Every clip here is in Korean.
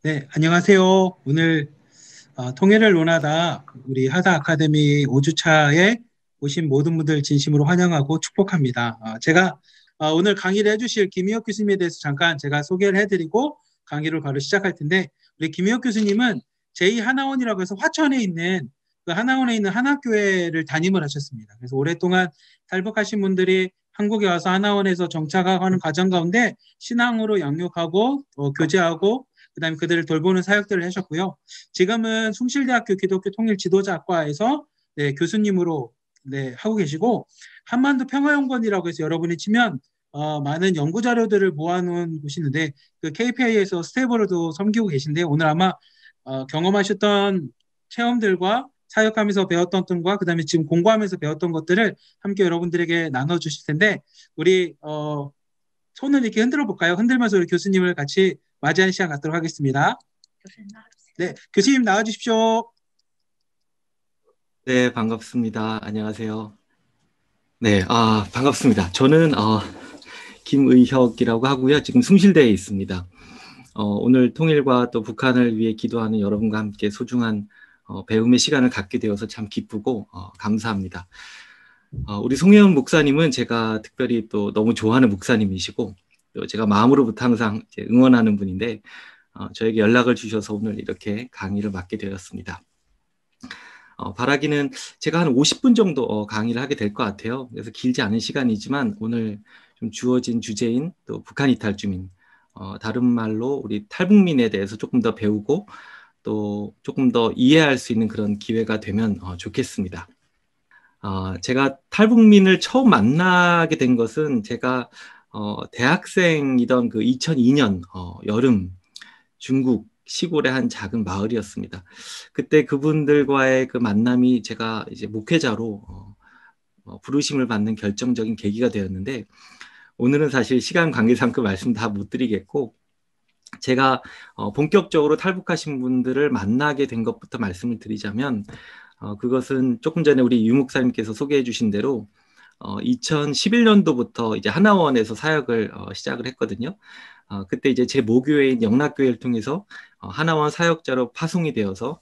네, 안녕하세요. 오늘 통일을 논하다 우리 하사 아카데미 5주차에 오신 모든 분들 진심으로 환영하고 축복합니다. 제가 오늘 강의를 해주실 김희혁 교수님에 대해서 잠깐 제가 소개를 해드리고 강의를 바로 시작할 텐데 우리 김희혁 교수님은 제2하나원이라고 해서 화천에 있는 그 하나원에 있는 한학교회를 담임을 하셨습니다. 그래서 오랫동안 탈북하신 분들이 한국에 와서 하나원에서 정착하는 과정 가운데 신앙으로 양육하고 교제하고 그다음에 그들을 돌보는 사역들을 하셨고요. 지금은 숭실대학교 기독교 통일 지도자학과에서 네, 교수님으로 네, 하고 계시고 한반도 평화연구원이라고 해서 여러분이 치면 많은 연구 자료들을 모아놓은 곳이 있는데 그 KPI에서 스텝으로도 섬기고 계신데 오늘 아마 경험하셨던 체험들과 사역하면서 배웠던 것과 그다음에 지금 공부하면서 배웠던 것들을 함께 여러분들에게 나눠주실 텐데 우리 손을 이렇게 흔들어 볼까요? 흔들면서 우리 교수님을 같이 맞이하는 시간 갖도록 하겠습니다. 네, 교수님 나와주십시오. 네, 반갑습니다. 안녕하세요. 네, 반갑습니다. 저는 김의혁이라고 하고요. 지금 숭실대에 있습니다. 오늘 통일과 또 북한을 위해 기도하는 여러분과 함께 소중한 배움의 시간을 갖게 되어서 참 기쁘고 감사합니다. 우리 송혜원 목사님은 제가 특별히 또 너무 좋아하는 목사님이시고 또 제가 마음으로부터 항상 이제 응원하는 분인데 저에게 연락을 주셔서 오늘 이렇게 강의를 맡게 되었습니다. 바라기는 제가 한 50분 정도 강의를 하게 될 것 같아요. 그래서 길지 않은 시간이지만 오늘 좀 주어진 주제인 또 북한 이탈 주민, 다른 말로 우리 탈북민에 대해서 조금 더 배우고 또 조금 더 이해할 수 있는 그런 기회가 되면 좋겠습니다. 제가 탈북민을 처음 만나게 된 것은 제가 대학생이던 그 2002년 여름 중국 시골의 한 작은 마을이었습니다. 그때 그분들과의 그 만남이 제가 이제 목회자로 부르심을 받는 결정적인 계기가 되었는데 오늘은 사실 시간 관계상 그 말씀 다 못 드리겠고 제가 본격적으로 탈북하신 분들을 만나게 된 것부터 말씀을 드리자면 그것은 조금 전에 우리 유 목사님께서 소개해 주신 대로 2011년도부터 이제 하나원에서 사역을 시작을 했거든요. 그때 이제 제 모교회인 영락교회를 통해서 하나원 사역자로 파송이 되어서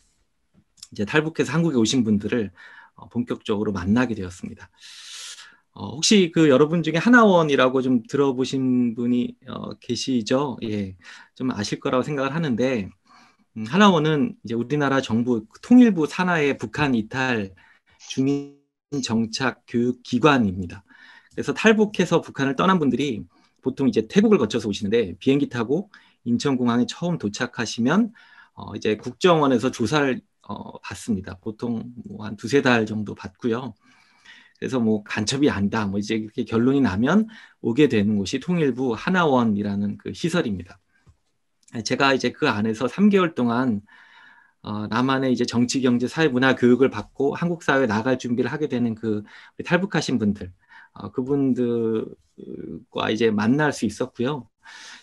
이제 탈북해서 한국에 오신 분들을 본격적으로 만나게 되었습니다. 혹시 그 여러분 중에 하나원이라고 좀 들어보신 분이 계시죠? 예, 좀 아실 거라고 생각을 하는데 하나원은 이제 우리나라 정부 통일부 산하의 북한 이탈 주민 정착 교육 기관입니다. 그래서 탈북해서 북한을 떠난 분들이 보통 이제 태국을 거쳐서 오시는데 비행기 타고 인천공항에 처음 도착하시면 이제 국정원에서 조사를 받습니다. 보통 뭐한 두세 달 정도 받고요. 그래서 뭐 간첩이 아니다. 뭐 이제 이렇게 결론이 나면 오게 되는 곳이 통일부 하나원이라는 그 시설입니다. 제가 이제 그 안에서 3개월 동안 나만의 이제 정치, 경제, 사회, 문화 교육을 받고 한국 사회에 나갈 준비를 하게 되는 그 탈북하신 분들, 그분들과 이제 만날 수 있었고요.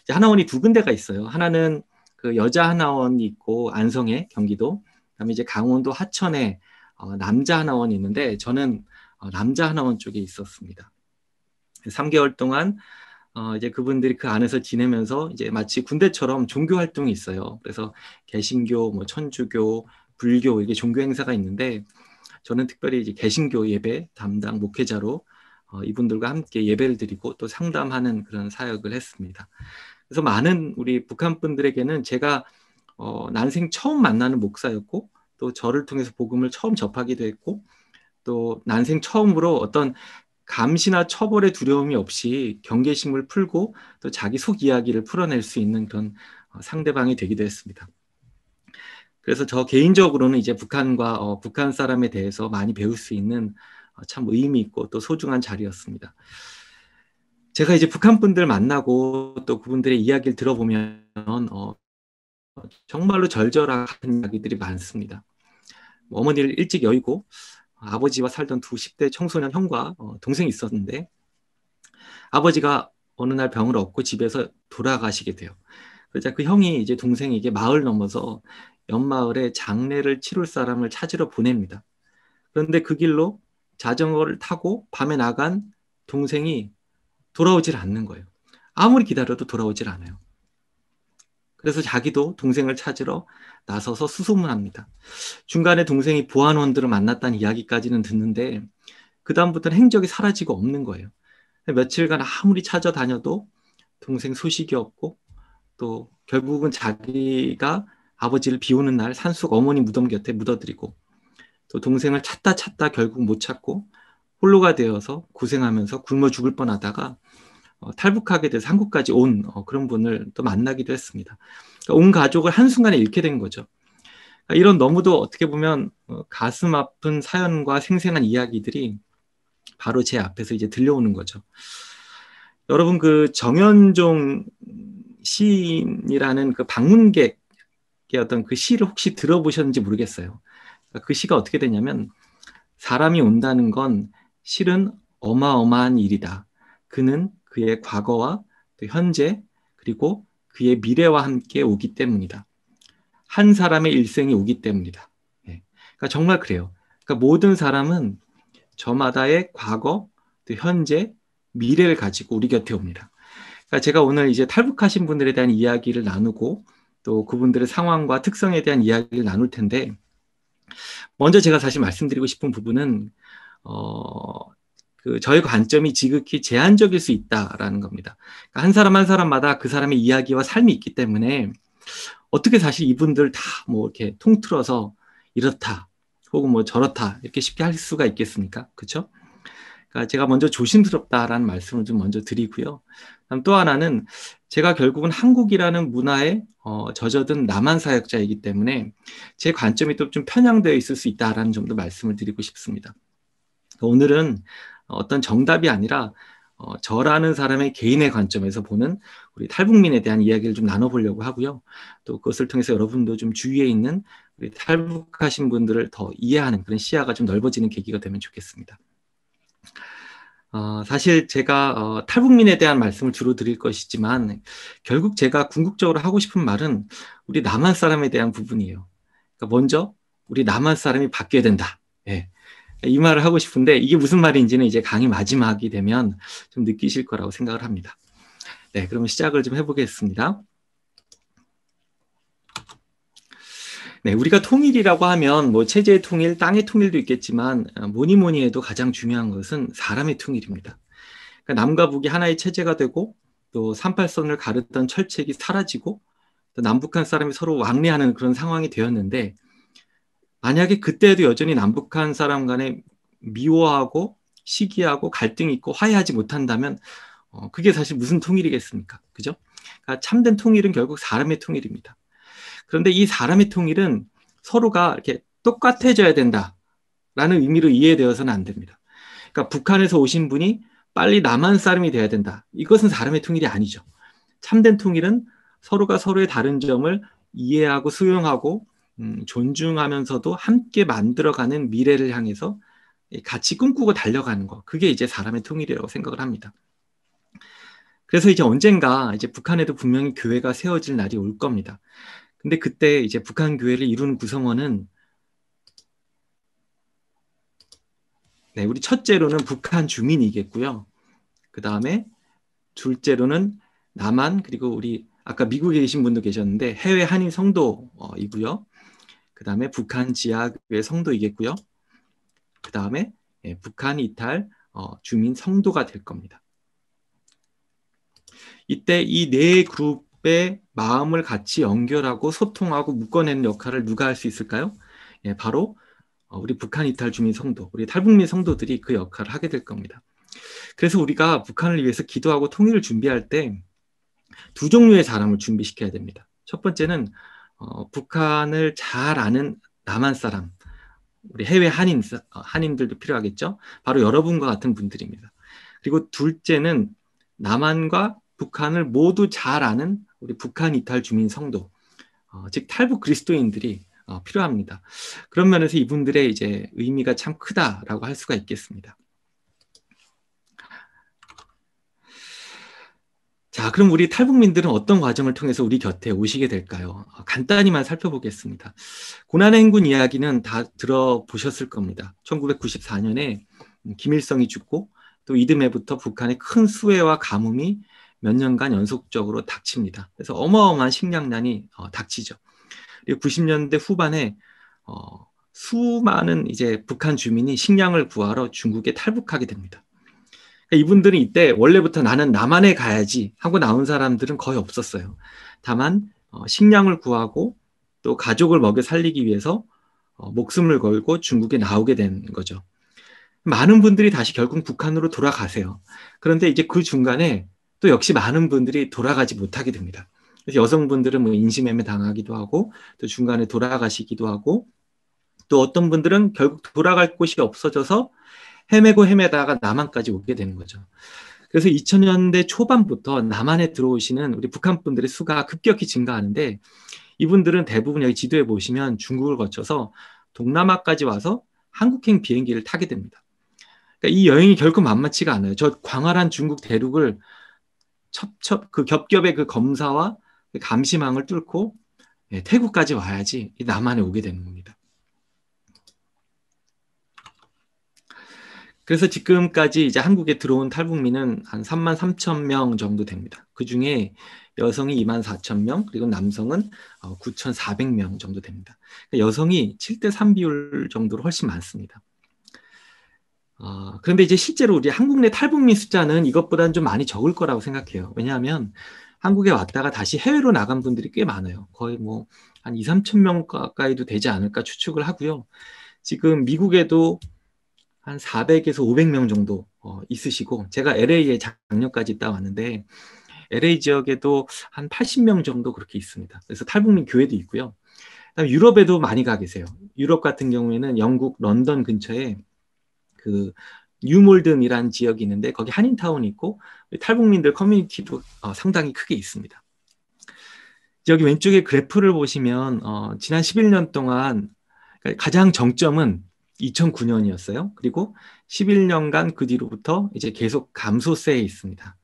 이제 하나원이 두 군데가 있어요. 하나는 그 여자 하나원이 있고 안성에 경기도, 그다음에 이제 강원도 하천에 남자 하나원이 있는데 저는 남자 하나원 쪽에 있었습니다. 3개월 동안 이제 그분들이 그 안에서 지내면서 이제 마치 군대처럼 종교 활동이 있어요. 그래서 개신교, 뭐 천주교, 불교 이게 종교 행사가 있는데 저는 특별히 이제 개신교 예배 담당 목회자로 이분들과 함께 예배를 드리고 또 상담하는 그런 사역을 했습니다. 그래서 많은 우리 북한 분들에게는 제가 난생 처음 만나는 목사였고 또 저를 통해서 복음을 처음 접하기도 했고 또 난생 처음으로 어떤 감시나 처벌의 두려움이 없이 경계심을 풀고 또 자기 속 이야기를 풀어낼 수 있는 그런 상대방이 되기도 했습니다. 그래서 저 개인적으로는 이제 북한과 북한 사람에 대해서 많이 배울 수 있는 참 의미 있고 또 소중한 자리였습니다. 제가 이제 북한 분들 만나고 또 그분들의 이야기를 들어보면 정말로 절절한 이야기들이 많습니다. 어머니를 일찍 여의고 아버지와 살던 두 10대 청소년 형과 동생이 있었는데 아버지가 어느 날 병을 얻고 집에서 돌아가시게 돼요. 그러자 그 형이 이제 동생에게 마을 넘어서 옆마을에 장례를 치룰 사람을 찾으러 보냅니다. 그런데 그 길로 자전거를 타고 밤에 나간 동생이 돌아오질 않는 거예요. 아무리 기다려도 돌아오질 않아요. 그래서 자기도 동생을 찾으러 나서서 수소문합니다. 중간에 동생이 보안원들을 만났다는 이야기까지는 듣는데 그 다음부터는 행적이 사라지고 없는 거예요. 며칠간 아무리 찾아다녀도 동생 소식이 없고 또 결국은 자기가 아버지를 비오는 날 산속 어머니 무덤 곁에 묻어드리고 또 동생을 찾다 결국 못 찾고 홀로가 되어서 고생하면서 굶어 죽을 뻔하다가 탈북하게 돼서 한국까지 온 그런 분을 또 만나기도 했습니다. 그러니까 온 가족을 한순간에 잃게 된 거죠. 그러니까 이런 너무도 어떻게 보면 가슴 아픈 사연과 생생한 이야기들이 바로 제 앞에서 이제 들려오는 거죠. 여러분 그 정현종 시인이라는 그 방문객의 어떤 그 시를 혹시 들어보셨는지 모르겠어요. 그 시가 어떻게 되냐면 사람이 온다는 건 실은 어마어마한 일이다. 그는 그의 과거와 또 현재 그리고 그의 미래와 함께 오기 때문이다. 한 사람의 일생이 오기 때문이다. 예. 그러니까 정말 그래요. 그러니까 모든 사람은 저마다의 과거, 또 현재, 미래를 가지고 우리 곁에 옵니다. 그러니까 제가 오늘 이제 탈북하신 분들에 대한 이야기를 나누고 또 그분들의 상황과 특성에 대한 이야기를 나눌 텐데 먼저 제가 사실 말씀드리고 싶은 부분은 저의 관점이 지극히 제한적일 수 있다라는 겁니다. 그러니까 한 사람 한 사람마다 그 사람의 이야기와 삶이 있기 때문에 어떻게 사실 이분들 다 뭐 이렇게 통틀어서 이렇다 혹은 뭐 저렇다 이렇게 쉽게 할 수가 있겠습니까? 그렇죠? 그러니까 제가 먼저 조심스럽다라는 말씀을 좀 먼저 드리고요. 또 하나는 제가 결국은 한국이라는 문화에 젖어든 남한 사역자이기 때문에 제 관점이 또 좀 편향되어 있을 수 있다라는 점도 말씀을 드리고 싶습니다. 오늘은 어떤 정답이 아니라 저라는 사람의 개인의 관점에서 보는 우리 탈북민에 대한 이야기를 좀 나눠보려고 하고요. 또 그것을 통해서 여러분도 좀 주위에 있는 우리 탈북하신 분들을 더 이해하는 그런 시야가 좀 넓어지는 계기가 되면 좋겠습니다. 사실 제가 탈북민에 대한 말씀을 주로 드릴 것이지만 결국 제가 궁극적으로 하고 싶은 말은 우리 남한 사람에 대한 부분이에요. 그러니까 먼저 우리 남한 사람이 바뀌어야 된다. 예. 이 말을 하고 싶은데 이게 무슨 말인지는 이제 강의 마지막이 되면 좀 느끼실 거라고 생각을 합니다. 네, 그러면 시작을 좀 해보겠습니다. 네, 우리가 통일이라고 하면 뭐 체제의 통일, 땅의 통일도 있겠지만 뭐니 해도 가장 중요한 것은 사람의 통일입니다. 그러니까 남과 북이 하나의 체제가 되고 또 38선을 가르던 철책이 사라지고 또 남북한 사람이 서로 왕래하는 그런 상황이 되었는데 만약에 그때에도 여전히 남북한 사람 간에 미워하고 시기하고 갈등이 있고 화해하지 못한다면 그게 사실 무슨 통일이겠습니까? 그죠? 그러니까 참된 통일은 결국 사람의 통일입니다. 그런데 이 사람의 통일은 서로가 이렇게 똑같아져야 된다라는 의미로 이해되어서는 안 됩니다. 그러니까 북한에서 오신 분이 빨리 남한 사람이 돼야 된다. 이것은 사람의 통일이 아니죠. 참된 통일은 서로가 서로의 다른 점을 이해하고 수용하고 존중하면서도 함께 만들어가는 미래를 향해서 같이 꿈꾸고 달려가는 거. 그게 이제 사람의 통일이라고 생각을 합니다. 그래서 이제 언젠가 이제 북한에도 분명히 교회가 세워질 날이 올 겁니다. 근데 그때 이제 북한 교회를 이루는 구성원은 네, 우리 첫째로는 북한 주민이겠고요. 그 다음에 둘째로는 남한 그리고 우리 아까 미국에 계신 분도 계셨는데 해외 한인 성도이고요. 그 다음에 북한 지하교회 성도이겠고요. 그 다음에 북한 이탈 주민 성도가 될 겁니다. 이때 이 네 그룹의 마음을 같이 연결하고 소통하고 묶어내는 역할을 누가 할 수 있을까요? 바로 우리 북한 이탈 주민 성도, 우리 탈북민 성도들이 그 역할을 하게 될 겁니다. 그래서 우리가 북한을 위해서 기도하고 통일을 준비할 때 두 종류의 사람을 준비시켜야 됩니다. 첫 번째는 북한을 잘 아는 남한 사람, 우리 해외 한인들도 필요하겠죠. 바로 여러분과 같은 분들입니다. 그리고 둘째는 남한과 북한을 모두 잘 아는 우리 북한 이탈 주민 성도, 즉 탈북 그리스도인들이 필요합니다. 그런 면에서 이분들의 이제 의미가 참 크다라고 할 수가 있겠습니다. 자, 그럼 우리 탈북민들은 어떤 과정을 통해서 우리 곁에 오시게 될까요? 간단히만 살펴보겠습니다. 고난의 행군 이야기는 다 들어보셨을 겁니다. 1994년에 김일성이 죽고 또 이듬해부터 북한의 큰 수해와 가뭄이 몇 년간 연속적으로 닥칩니다. 그래서 어마어마한 식량난이 닥치죠. 그리고 90년대 후반에 수많은 이제 북한 주민이 식량을 구하러 중국에 탈북하게 됩니다. 그러니까 이분들은 이때 원래부터 나는 남한에 가야지 하고 나온 사람들은 거의 없었어요. 다만 식량을 구하고 또 가족을 먹여 살리기 위해서 목숨을 걸고 중국에 나오게 된 거죠. 많은 분들이 다시 결국 북한으로 돌아가세요. 그런데 이제 그 중간에 또 역시 많은 분들이 돌아가지 못하게 됩니다. 그래서 여성분들은 뭐 인신매매 당하기도 하고 또 중간에 돌아가시기도 하고 또 어떤 분들은 결국 돌아갈 곳이 없어져서 헤매고 헤매다가 남한까지 오게 되는 거죠. 그래서 2000년대 초반부터 남한에 들어오시는 우리 북한 분들의 수가 급격히 증가하는데 이분들은 대부분 여기 지도에 보시면 중국을 거쳐서 동남아까지 와서 한국행 비행기를 타게 됩니다. 그러니까 이 여행이 결코 만만치가 않아요. 저 광활한 중국 대륙을 그 겹겹의 그 검사와 그 감시망을 뚫고 태국까지 와야지 남한에 오게 되는 겁니다. 그래서 지금까지 이제 한국에 들어온 탈북민은 한 3만 3천 명 정도 됩니다. 그 중에 여성이 2만 4천 명, 그리고 남성은 9,400명 정도 됩니다. 그러니까 여성이 7대 3 비율 정도로 훨씬 많습니다. 그런데 이제 실제로 우리 한국 내 탈북민 숫자는 이것보다는 좀 많이 적을 거라고 생각해요. 왜냐하면 한국에 왔다가 다시 해외로 나간 분들이 꽤 많아요. 거의 뭐 한 2, 3천 명 가까이도 되지 않을까 추측을 하고요. 지금 미국에도 한 400에서 500명 정도 있으시고 제가 LA에 작년까지 있다 왔는데 LA 지역에도 한 80명 정도 그렇게 있습니다. 그래서 탈북민 교회도 있고요. 그다음에 유럽에도 많이 가 계세요. 유럽 같은 경우에는 영국 런던 근처에 그 뉴몰든이라는 지역이 있는데 거기 한인타운이 있고 탈북민들 커뮤니티도 상당히 크게 있습니다. 여기 왼쪽에 그래프를 보시면 지난 11년 동안 가장 정점은 2009년이었어요. 그리고 11년간 그 뒤로부터 이제 계속 감소세에 있습니다.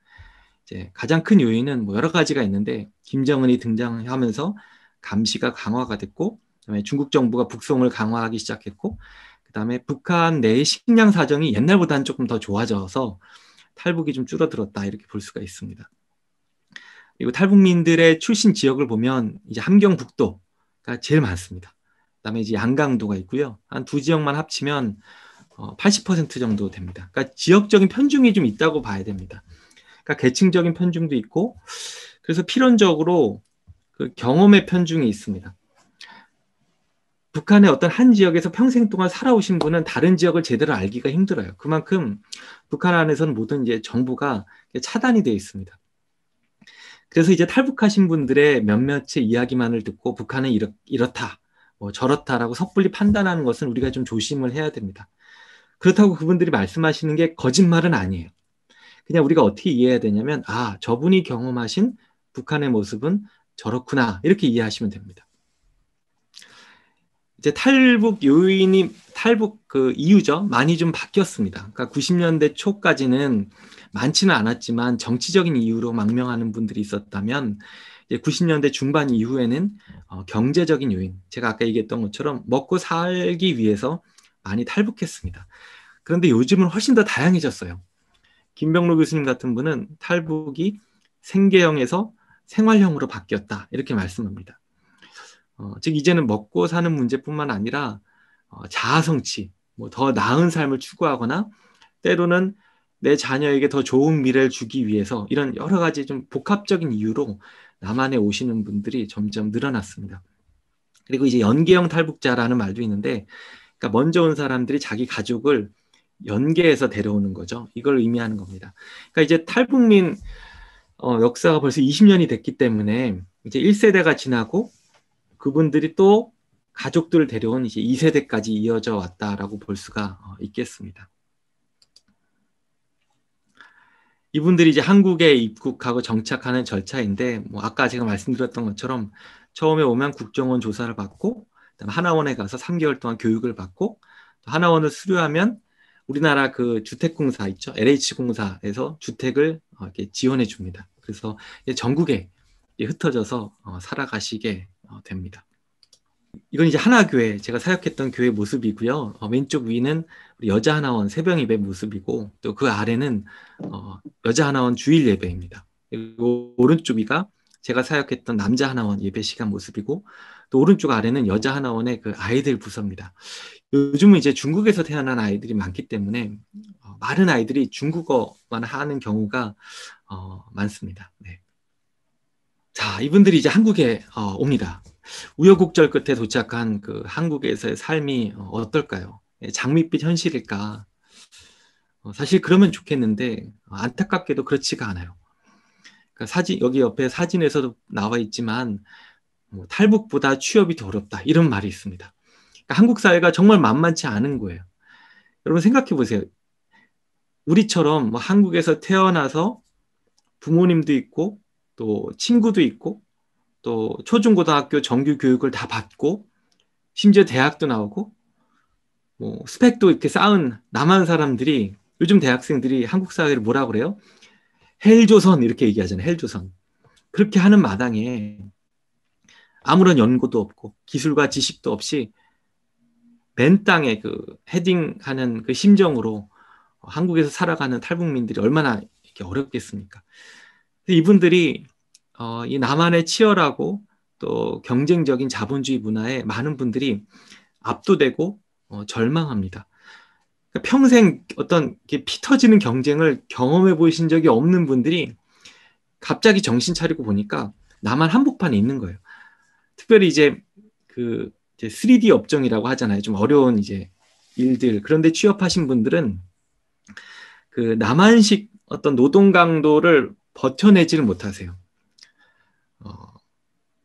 이제 가장 큰 요인은 뭐 여러 가지가 있는데 김정은이 등장하면서 감시가 강화가 됐고, 그다음에 중국 정부가 북송을 강화하기 시작했고, 그다음에 북한 내의 식량 사정이 옛날보다는 조금 더 좋아져서 탈북이 좀 줄어들었다 이렇게 볼 수가 있습니다. 그리고 탈북민들의 출신 지역을 보면 이제 함경북도가 제일 많습니다. 그다음에 이제 양강도가 있고요. 한 두 지역만 합치면 80% 정도 됩니다. 그러니까 지역적인 편중이 좀 있다고 봐야 됩니다. 그러니까 계층적인 편중도 있고, 그래서 필연적으로 그 경험의 편중이 있습니다. 북한의 어떤 한 지역에서 평생 동안 살아오신 분은 다른 지역을 제대로 알기가 힘들어요. 그만큼 북한 안에서는 모든 이제 정보가 차단이 되어 있습니다. 그래서 이제 탈북하신 분들의 몇몇의 이야기만을 듣고 북한은 이렇다, 뭐 저렇다라고 섣불리 판단하는 것은 우리가 좀 조심을 해야 됩니다. 그렇다고 그분들이 말씀하시는 게 거짓말은 아니에요. 그냥 우리가 어떻게 이해해야 되냐면, 저분이 경험하신 북한의 모습은 저렇구나, 이렇게 이해하시면 됩니다. 이제 탈북 요인이, 탈북 그 이유죠. 많이 좀 바뀌었습니다. 그러니까 90년대 초까지는 많지는 않았지만 정치적인 이유로 망명하는 분들이 있었다면, 이제 90년대 중반 이후에는 경제적인 요인, 제가 아까 얘기했던 것처럼 먹고 살기 위해서 많이 탈북했습니다. 그런데 요즘은 훨씬 더 다양해졌어요. 김병로 교수님 같은 분은 탈북이 생계형에서 생활형으로 바뀌었다, 이렇게 말씀합니다. 즉 이제는 먹고 사는 문제뿐만 아니라 자아성취, 뭐 더 나은 삶을 추구하거나 때로는 내 자녀에게 더 좋은 미래를 주기 위해서 이런 여러 가지 좀 복합적인 이유로 남한에 오시는 분들이 점점 늘어났습니다. 그리고 이제 연계형 탈북자라는 말도 있는데, 그러니까 먼저 온 사람들이 자기 가족을 연계해서 데려오는 거죠. 이걸 의미하는 겁니다. 그러니까 이제 탈북민 역사가 벌써 20년이 됐기 때문에 이제 1세대가 지나고 그분들이 또 가족들을 데려온 이제 2세대까지 이어져 왔다라고 볼 수가 있겠습니다. 이분들이 이제 한국에 입국하고 정착하는 절차인데, 뭐 아까 제가 말씀드렸던 것처럼 처음에 오면 국정원 조사를 받고, 그다음에 하나원에 가서 3개월 동안 교육을 받고, 또 하나원을 수료하면 우리나라 그 주택공사 있죠, LH공사에서 주택을 이렇게 지원해 줍니다. 그래서 전국에 흩어져서 살아가시게 됩니다. 이건 이제 하나교회, 제가 사역했던 교회 모습이고요. 왼쪽 위는 우리 여자 하나원 새벽 예배 모습이고, 또 그 아래는 여자 하나원 주일 예배입니다. 그리고 오른쪽 위가 제가 사역했던 남자 하나원 예배 시간 모습이고, 또 오른쪽 아래는 여자 하나원의 그 아이들 부서입니다. 요즘은 이제 중국에서 태어난 아이들이 많기 때문에 많은 아이들이 중국어만 하는 경우가 많습니다. 네. 자, 이분들이 이제 한국에 옵니다. 우여곡절 끝에 도착한 그 한국에서의 삶이 어떨까요? 장밋빛 현실일까? 사실 그러면 좋겠는데 안타깝게도 그렇지가 않아요. 그러니까 여기 옆에 사진에서도 나와 있지만 뭐 탈북보다 취업이 더 어렵다 이런 말이 있습니다. 그러니까 한국 사회가 정말 만만치 않은 거예요. 여러분 생각해 보세요. 우리처럼 뭐 한국에서 태어나서 부모님도 있고 또 친구도 있고 또 초중고등학교 정규 교육을 다 받고 심지어 대학도 나오고 뭐 스펙도 이렇게 쌓은 남한 사람들이, 요즘 대학생들이 한국 사회를 뭐라 그래요? 헬조선 이렇게 얘기하잖아요. 헬조선. 그렇게 하는 마당에 아무런 연고도 없고 기술과 지식도 없이 맨 땅에 그 헤딩하는 그 심정으로 한국에서 살아가는 탈북민들이 얼마나 이렇게 어렵겠습니까? 이분들이 이 남한의 치열하고 또 경쟁적인 자본주의 문화에 많은 분들이 압도되고 절망합니다. 그러니까 평생 어떤 피 터지는 경쟁을 경험해 보신 적이 없는 분들이 갑자기 정신 차리고 보니까 남한 한복판에 있는 거예요. 특별히 이제 그 이제 3D 업종이라고 하잖아요. 좀 어려운 이제 일들. 그런데 취업하신 분들은 그 남한식 어떤 노동 강도를 버텨내지를 못하세요.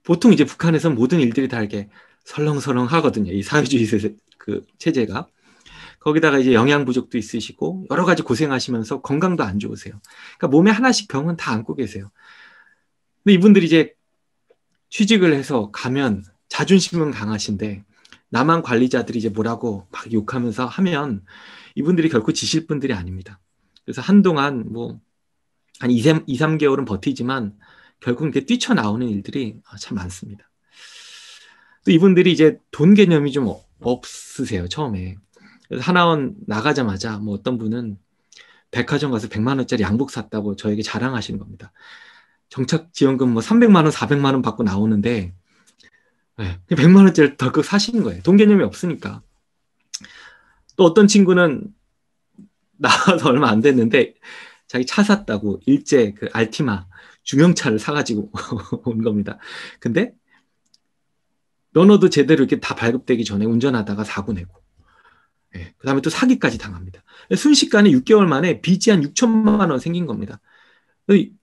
보통 이제 북한에서 모든 일들이 다 이렇게 설렁설렁 하거든요. 이 사회주의 그 체제가. 거기다가 이제 영양 부족도 있으시고 여러 가지 고생하시면서 건강도 안 좋으세요. 그러니까 몸에 하나씩 병은 다 안고 계세요. 근데 이분들이 이제 취직을 해서 가면 자존심은 강하신데 남한 관리자들이 이제 뭐라고 막 욕하면서 하면 이분들이 결코 지실 분들이 아닙니다. 그래서 한동안 뭐 한 2, 3개월은 버티지만 결국 이렇게 뛰쳐나오는 일들이 참 많습니다. 또 이분들이 이제 돈 개념이 좀 없으세요, 처음에. 그래서 하나원 나가자마자 뭐 어떤 분은 백화점 가서 100만 원짜리 양복 샀다고 저에게 자랑하시는 겁니다. 정착지원금 뭐 300만 원, 400만 원 받고 나오는데 네, 100만 원짜리 덜컥 사시는 거예요. 돈 개념이 없으니까. 또 어떤 친구는 나와서 얼마 안 됐는데 자기 차 샀다고 일제 그 알티마 중형차를 사가지고 온 겁니다. 근데 면허도 제대로 이렇게 다 발급되기 전에 운전하다가 사고 내고, 네, 그 다음에 또 사기까지 당합니다. 순식간에 6개월 만에 빚이 한 6천만 원 생긴 겁니다.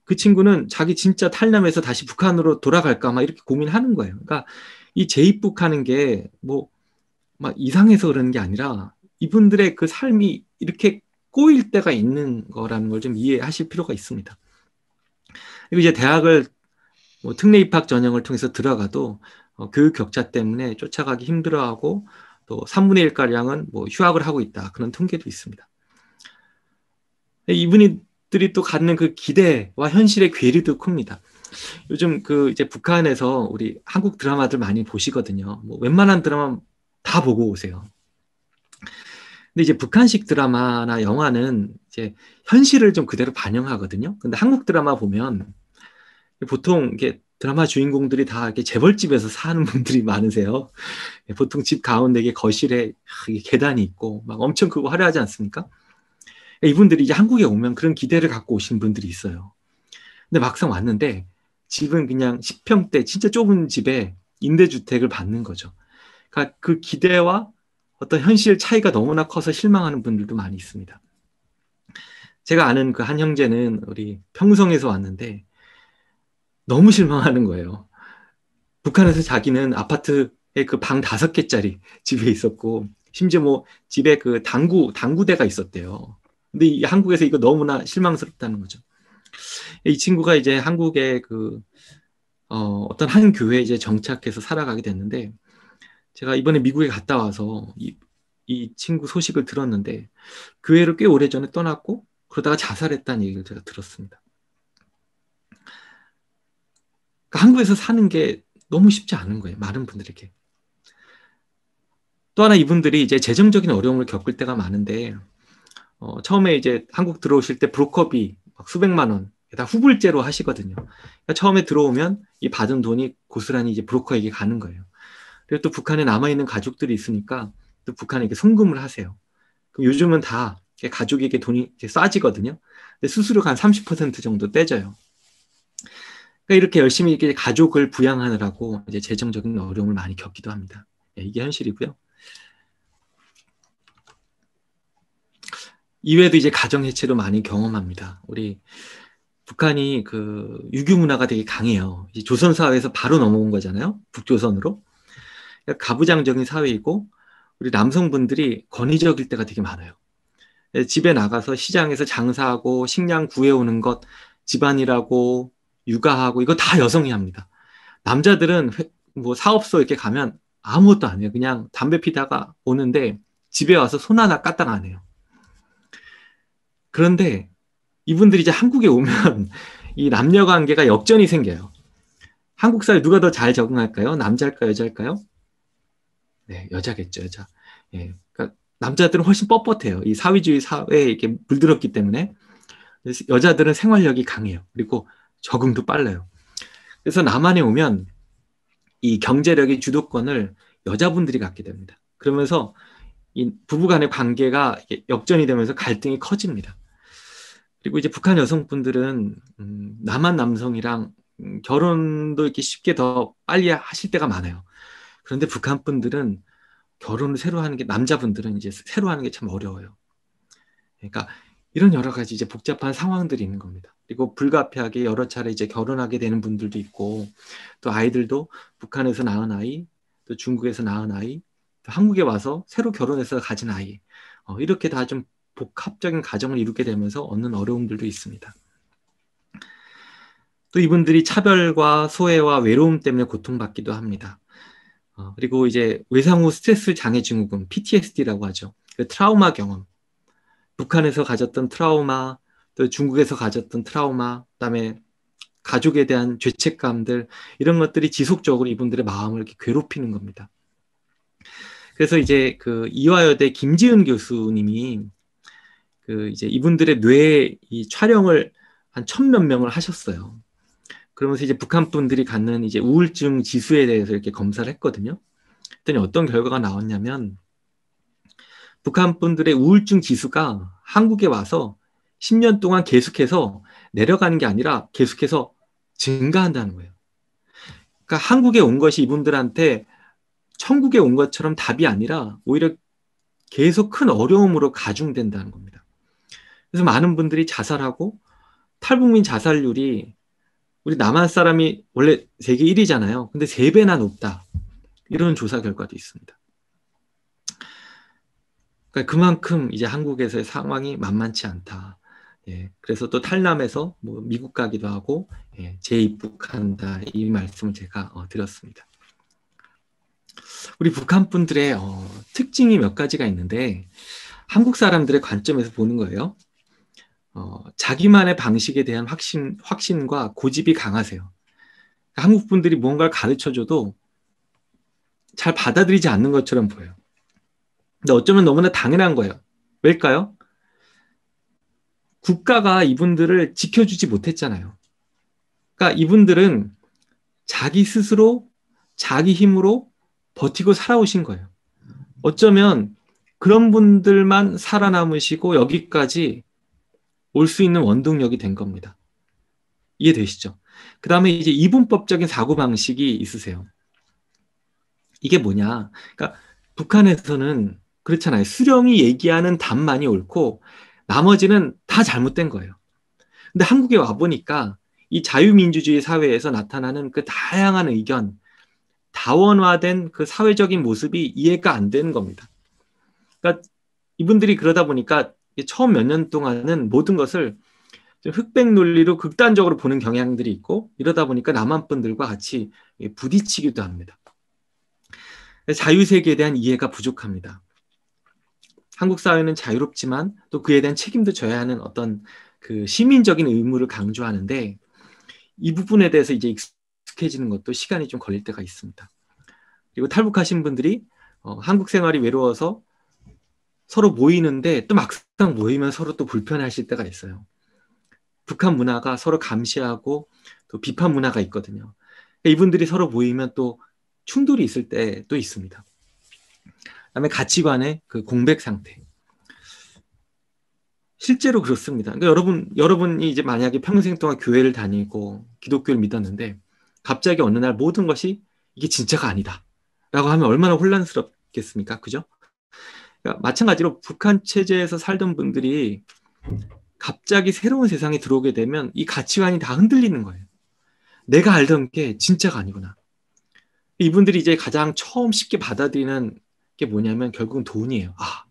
그 친구는 자기 진짜 탈남해서 다시 북한으로 돌아갈까 막 이렇게 고민하는 거예요. 그러니까 이 재입국하는 게 뭐 막 이상해서 그러는 게 아니라 이분들의 그 삶이 이렇게 꼬일 때가 있는 거라는 걸 좀 이해하실 필요가 있습니다. 그리고 이제 대학을 뭐 특례 입학 전형을 통해서 들어가도 교육 격차 때문에 쫓아가기 힘들어하고 또 3분의 1가량은 뭐 휴학을 하고 있다. 그런 통계도 있습니다. 이분들이 또 갖는 그 기대와 현실의 괴리도 큽니다. 요즘 그 이제 북한에서 우리 한국 드라마들 많이 보시거든요. 뭐 웬만한 드라마 다 보고 오세요. 근데 이제 북한식 드라마나 영화는 이제 현실을 좀 그대로 반영하거든요. 근데 한국 드라마 보면 보통 이게 드라마 주인공들이 다 이렇게 재벌집에서 사는 분들이 많으세요. 보통 집 가운데 거실에 계단이 있고 막 엄청 크고 화려하지 않습니까? 이분들이 이제 한국에 오면 그런 기대를 갖고 오신 분들이 있어요. 근데 막상 왔는데 집은 그냥 10평대 진짜 좁은 집에 임대주택을 받는 거죠. 그러니까 그 기대와 어떤 현실 차이가 너무나 커서 실망하는 분들도 많이 있습니다. 제가 아는 그 한 형제는 우리 평성에서 왔는데 너무 실망하는 거예요. 북한에서 자기는 아파트에 그 방 5개짜리 집에 있었고 심지어 뭐 집에 그 당구대가 있었대요. 근데 이 한국에서 이거 너무나 실망스럽다는 거죠. 이 친구가 이제 한국에 그 어떤 한 교회에 이제 정착해서 살아가게 됐는데 제가 이번에 미국에 갔다 와서 이 친구 소식을 들었는데 교회를 꽤 오래전에 떠났고 그러다가 자살했다는 얘기를 제가 들었습니다. 그러니까 한국에서 사는 게 너무 쉽지 않은 거예요. 많은 분들에게. 또 하나 이분들이 이제 재정적인 어려움을 겪을 때가 많은데 처음에 이제 한국 들어오실 때 브로커비 막 수백만 원 다 후불제로 하시거든요. 그러니까 처음에 들어오면 이 받은 돈이 고스란히 이제 브로커에게 가는 거예요. 그리고 또 북한에 남아있는 가족들이 있으니까 또 북한에 송금을 하세요. 그럼 요즘은 다 가족에게 돈이 이렇게 쏴지거든요. 근데 수수료가 한 30% 정도 떼져요. 그러니까 이렇게 열심히 이렇게 가족을 부양하느라고 이제 재정적인 어려움을 많이 겪기도 합니다. 이게 현실이고요. 이외에도 이제 가정 해체도 많이 경험합니다. 우리 북한이 그 유교 문화가 되게 강해요. 이제 조선 사회에서 바로 넘어온 거잖아요. 북조선으로. 그러니까 가부장적인 사회이고 우리 남성분들이 권위적일 때가 되게 많아요. 집에 나가서 시장에서 장사하고 식량 구해오는 것, 집안일하고 육아하고 이거 다 여성이 합니다. 남자들은 뭐 사업소 이렇게 가면 아무것도 안 해요. 그냥 담배 피다가 오는데 집에 와서 손 하나 까딱 안 해요. 그런데 이분들이 이제 한국에 오면 이 남녀 관계가 역전이 생겨요. 한국 사회 누가 더 잘 적응할까요? 남자일까요? 여자일까요? 네, 여자겠죠, 여자. 예, 그러니까 남자들은 훨씬 뻣뻣해요. 이 사회주의 사회에 이렇게 물들었기 때문에. 여자들은 생활력이 강해요. 그리고 적응도 빨라요. 그래서 남한에 오면 이 경제력의 주도권을 여자분들이 갖게 됩니다. 그러면서 이 부부간의 관계가 역전이 되면서 갈등이 커집니다. 그리고 이제 북한 여성분들은 남한 남성이랑 결혼도 이렇게 쉽게 더 빨리 하실 때가 많아요. 그런데 북한 분들은 결혼을 새로 하는 게, 남자분들은 이제 새로 하는 게 참 어려워요. 그러니까 이런 여러 가지 이제 복잡한 상황들이 있는 겁니다. 그리고 불가피하게 여러 차례 이제 결혼하게 되는 분들도 있고, 또 아이들도 북한에서 낳은 아이, 또 중국에서 낳은 아이, 또 한국에 와서 새로 결혼해서 가진 아이, 이렇게 다 좀 복합적인 가정을 이루게 되면서 얻는 어려움들도 있습니다. 또 이분들이 차별과 소외와 외로움 때문에 고통받기도 합니다. 그리고 이제 외상후 스트레스 장애 증후군, PTSD라고 하죠. 그 트라우마 경험. 북한에서 가졌던 트라우마, 또 중국에서 가졌던 트라우마, 그다음에 가족에 대한 죄책감들, 이런 것들이 지속적으로 이분들의 마음을 이렇게 괴롭히는 겁니다. 그래서 이제 그 이화여대 김지은 교수님이 그 이제 이분들의 뇌 이 촬영을 한 1,000몇 명을 하셨어요. 그러면서 이제 북한 분들이 갖는 이제 우울증 지수에 대해서 이렇게 검사를 했거든요. 그랬더니 어떤 결과가 나왔냐면 북한 분들의 우울증 지수가 한국에 와서 10년 동안 계속해서 내려가는 게 아니라 계속해서 증가한다는 거예요. 그러니까 한국에 온 것이 이분들한테 천국에 온 것처럼 답이 아니라 오히려 계속 큰 어려움으로 가중된다는 겁니다. 그래서 많은 분들이 자살하고 탈북민 자살률이 우리 남한 사람이 원래 세계 1위잖아요. 근데 3배나 높다. 이런 조사 결과도 있습니다. 그러니까 그만큼 이제 한국에서의 상황이 만만치 않다. 예, 그래서 또 탈남해서 뭐 미국 가기도 하고 재입국한다, 이 말씀을 제가 드렸습니다. 우리 북한 분들의 특징이 몇 가지가 있는데 한국 사람들의 관점에서 보는 거예요. 자기만의 방식에 대한 확신과 고집이 강하세요. 한국 분들이 뭔가를 가르쳐줘도 잘 받아들이지 않는 것처럼 보여요. 근데 어쩌면 너무나 당연한 거예요. 왜일까요? 국가가 이분들을 지켜주지 못했잖아요. 그러니까 이분들은 자기 스스로 자기 힘으로 버티고 살아오신 거예요. 어쩌면 그런 분들만 살아남으시고 여기까지 올 수 있는 원동력이 된 겁니다. 이해되시죠? 그 다음에 이제 이분법적인 사고방식이 있으세요. 이게 뭐냐? 그러니까 북한에서는 그렇잖아요. 수령이 얘기하는 답만이 옳고 나머지는 다 잘못된 거예요. 근데 한국에 와보니까 이 자유민주주의 사회에서 나타나는 그 다양한 의견, 다원화된 그 사회적인 모습이 이해가 안 되는 겁니다. 그러니까 이분들이 그러다 보니까 처음 몇 년 동안은 모든 것을 흑백 논리로 극단적으로 보는 경향들이 있고, 이러다 보니까 남한 분들과 같이 부딪히기도 합니다. 자유세계에 대한 이해가 부족합니다. 한국 사회는 자유롭지만 또 그에 대한 책임도 져야 하는 어떤 그 시민적인 의무를 강조하는데, 이 부분에 대해서 이제 익숙해지는 것도 시간이 좀 걸릴 때가 있습니다. 그리고 탈북하신 분들이 한국 생활이 외로워서 서로 모이는데 또 막상 모이면 서로 또 불편해하실 때가 있어요. 북한 문화가 서로 감시하고 또 비판 문화가 있거든요. 이분들이 서로 모이면 또 충돌이 있을 때도 있습니다. 그다음에 가치관의 그 공백 상태. 실제로 그렇습니다. 그러니까 여러분이 이제 만약에 평생 동안 교회를 다니고 기독교를 믿었는데 갑자기 어느 날 모든 것이 이게 진짜가 아니다 라고 하면 얼마나 혼란스럽겠습니까? 그죠? 그러니까 마찬가지로 북한 체제에서 살던 분들이 갑자기 새로운 세상에 들어오게 되면 이 가치관이 다 흔들리는 거예요. 내가 알던 게 진짜가 아니구나. 이분들이 이제 가장 처음 쉽게 받아들이는 게 뭐냐면 결국은 돈이에요. 아,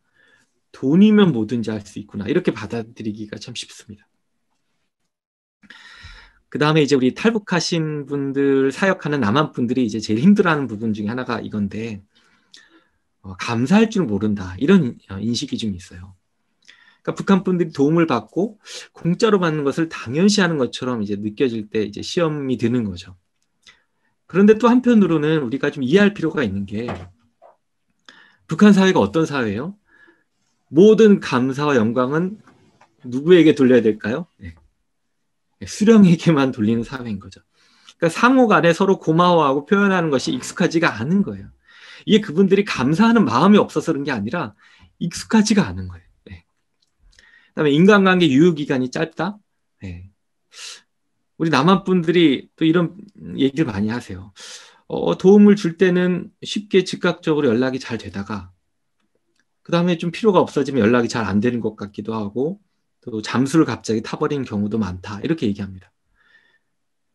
돈이면 뭐든지 할 수 있구나. 이렇게 받아들이기가 참 쉽습니다. 그 다음에 이제 우리 탈북하신 분들 사역하는 남한 분들이 이제 제일 힘들어하는 부분 중에 하나가 이건데 감사할 줄 모른다. 이런 인식이 좀 있어요. 그러니까 북한 분들이 도움을 받고 공짜로 받는 것을 당연시하는 것처럼 이제 느껴질 때 이제 시험이 드는 거죠. 그런데 또 한편으로는 우리가 좀 이해할 필요가 있는 게 북한 사회가 어떤 사회예요? 모든 감사와 영광은 누구에게 돌려야 될까요? 네. 수령에게만 돌리는 사회인 거죠. 그러니까 상호 간에 서로 고마워하고 표현하는 것이 익숙하지가 않은 거예요. 이게 그분들이 감사하는 마음이 없어서 그런 게 아니라 익숙하지가 않은 거예요. 네. 그다음에 인간관계 유효기간이 짧다. 네. 우리 남한 분들이 또 이런 얘기를 많이 하세요. 도움을 줄 때는 쉽게 즉각적으로 연락이 잘 되다가 그 다음에 좀 필요가 없어지면 연락이 잘 안 되는 것 같기도 하고 또 잠수를 갑자기 타버리는 경우도 많다. 이렇게 얘기합니다.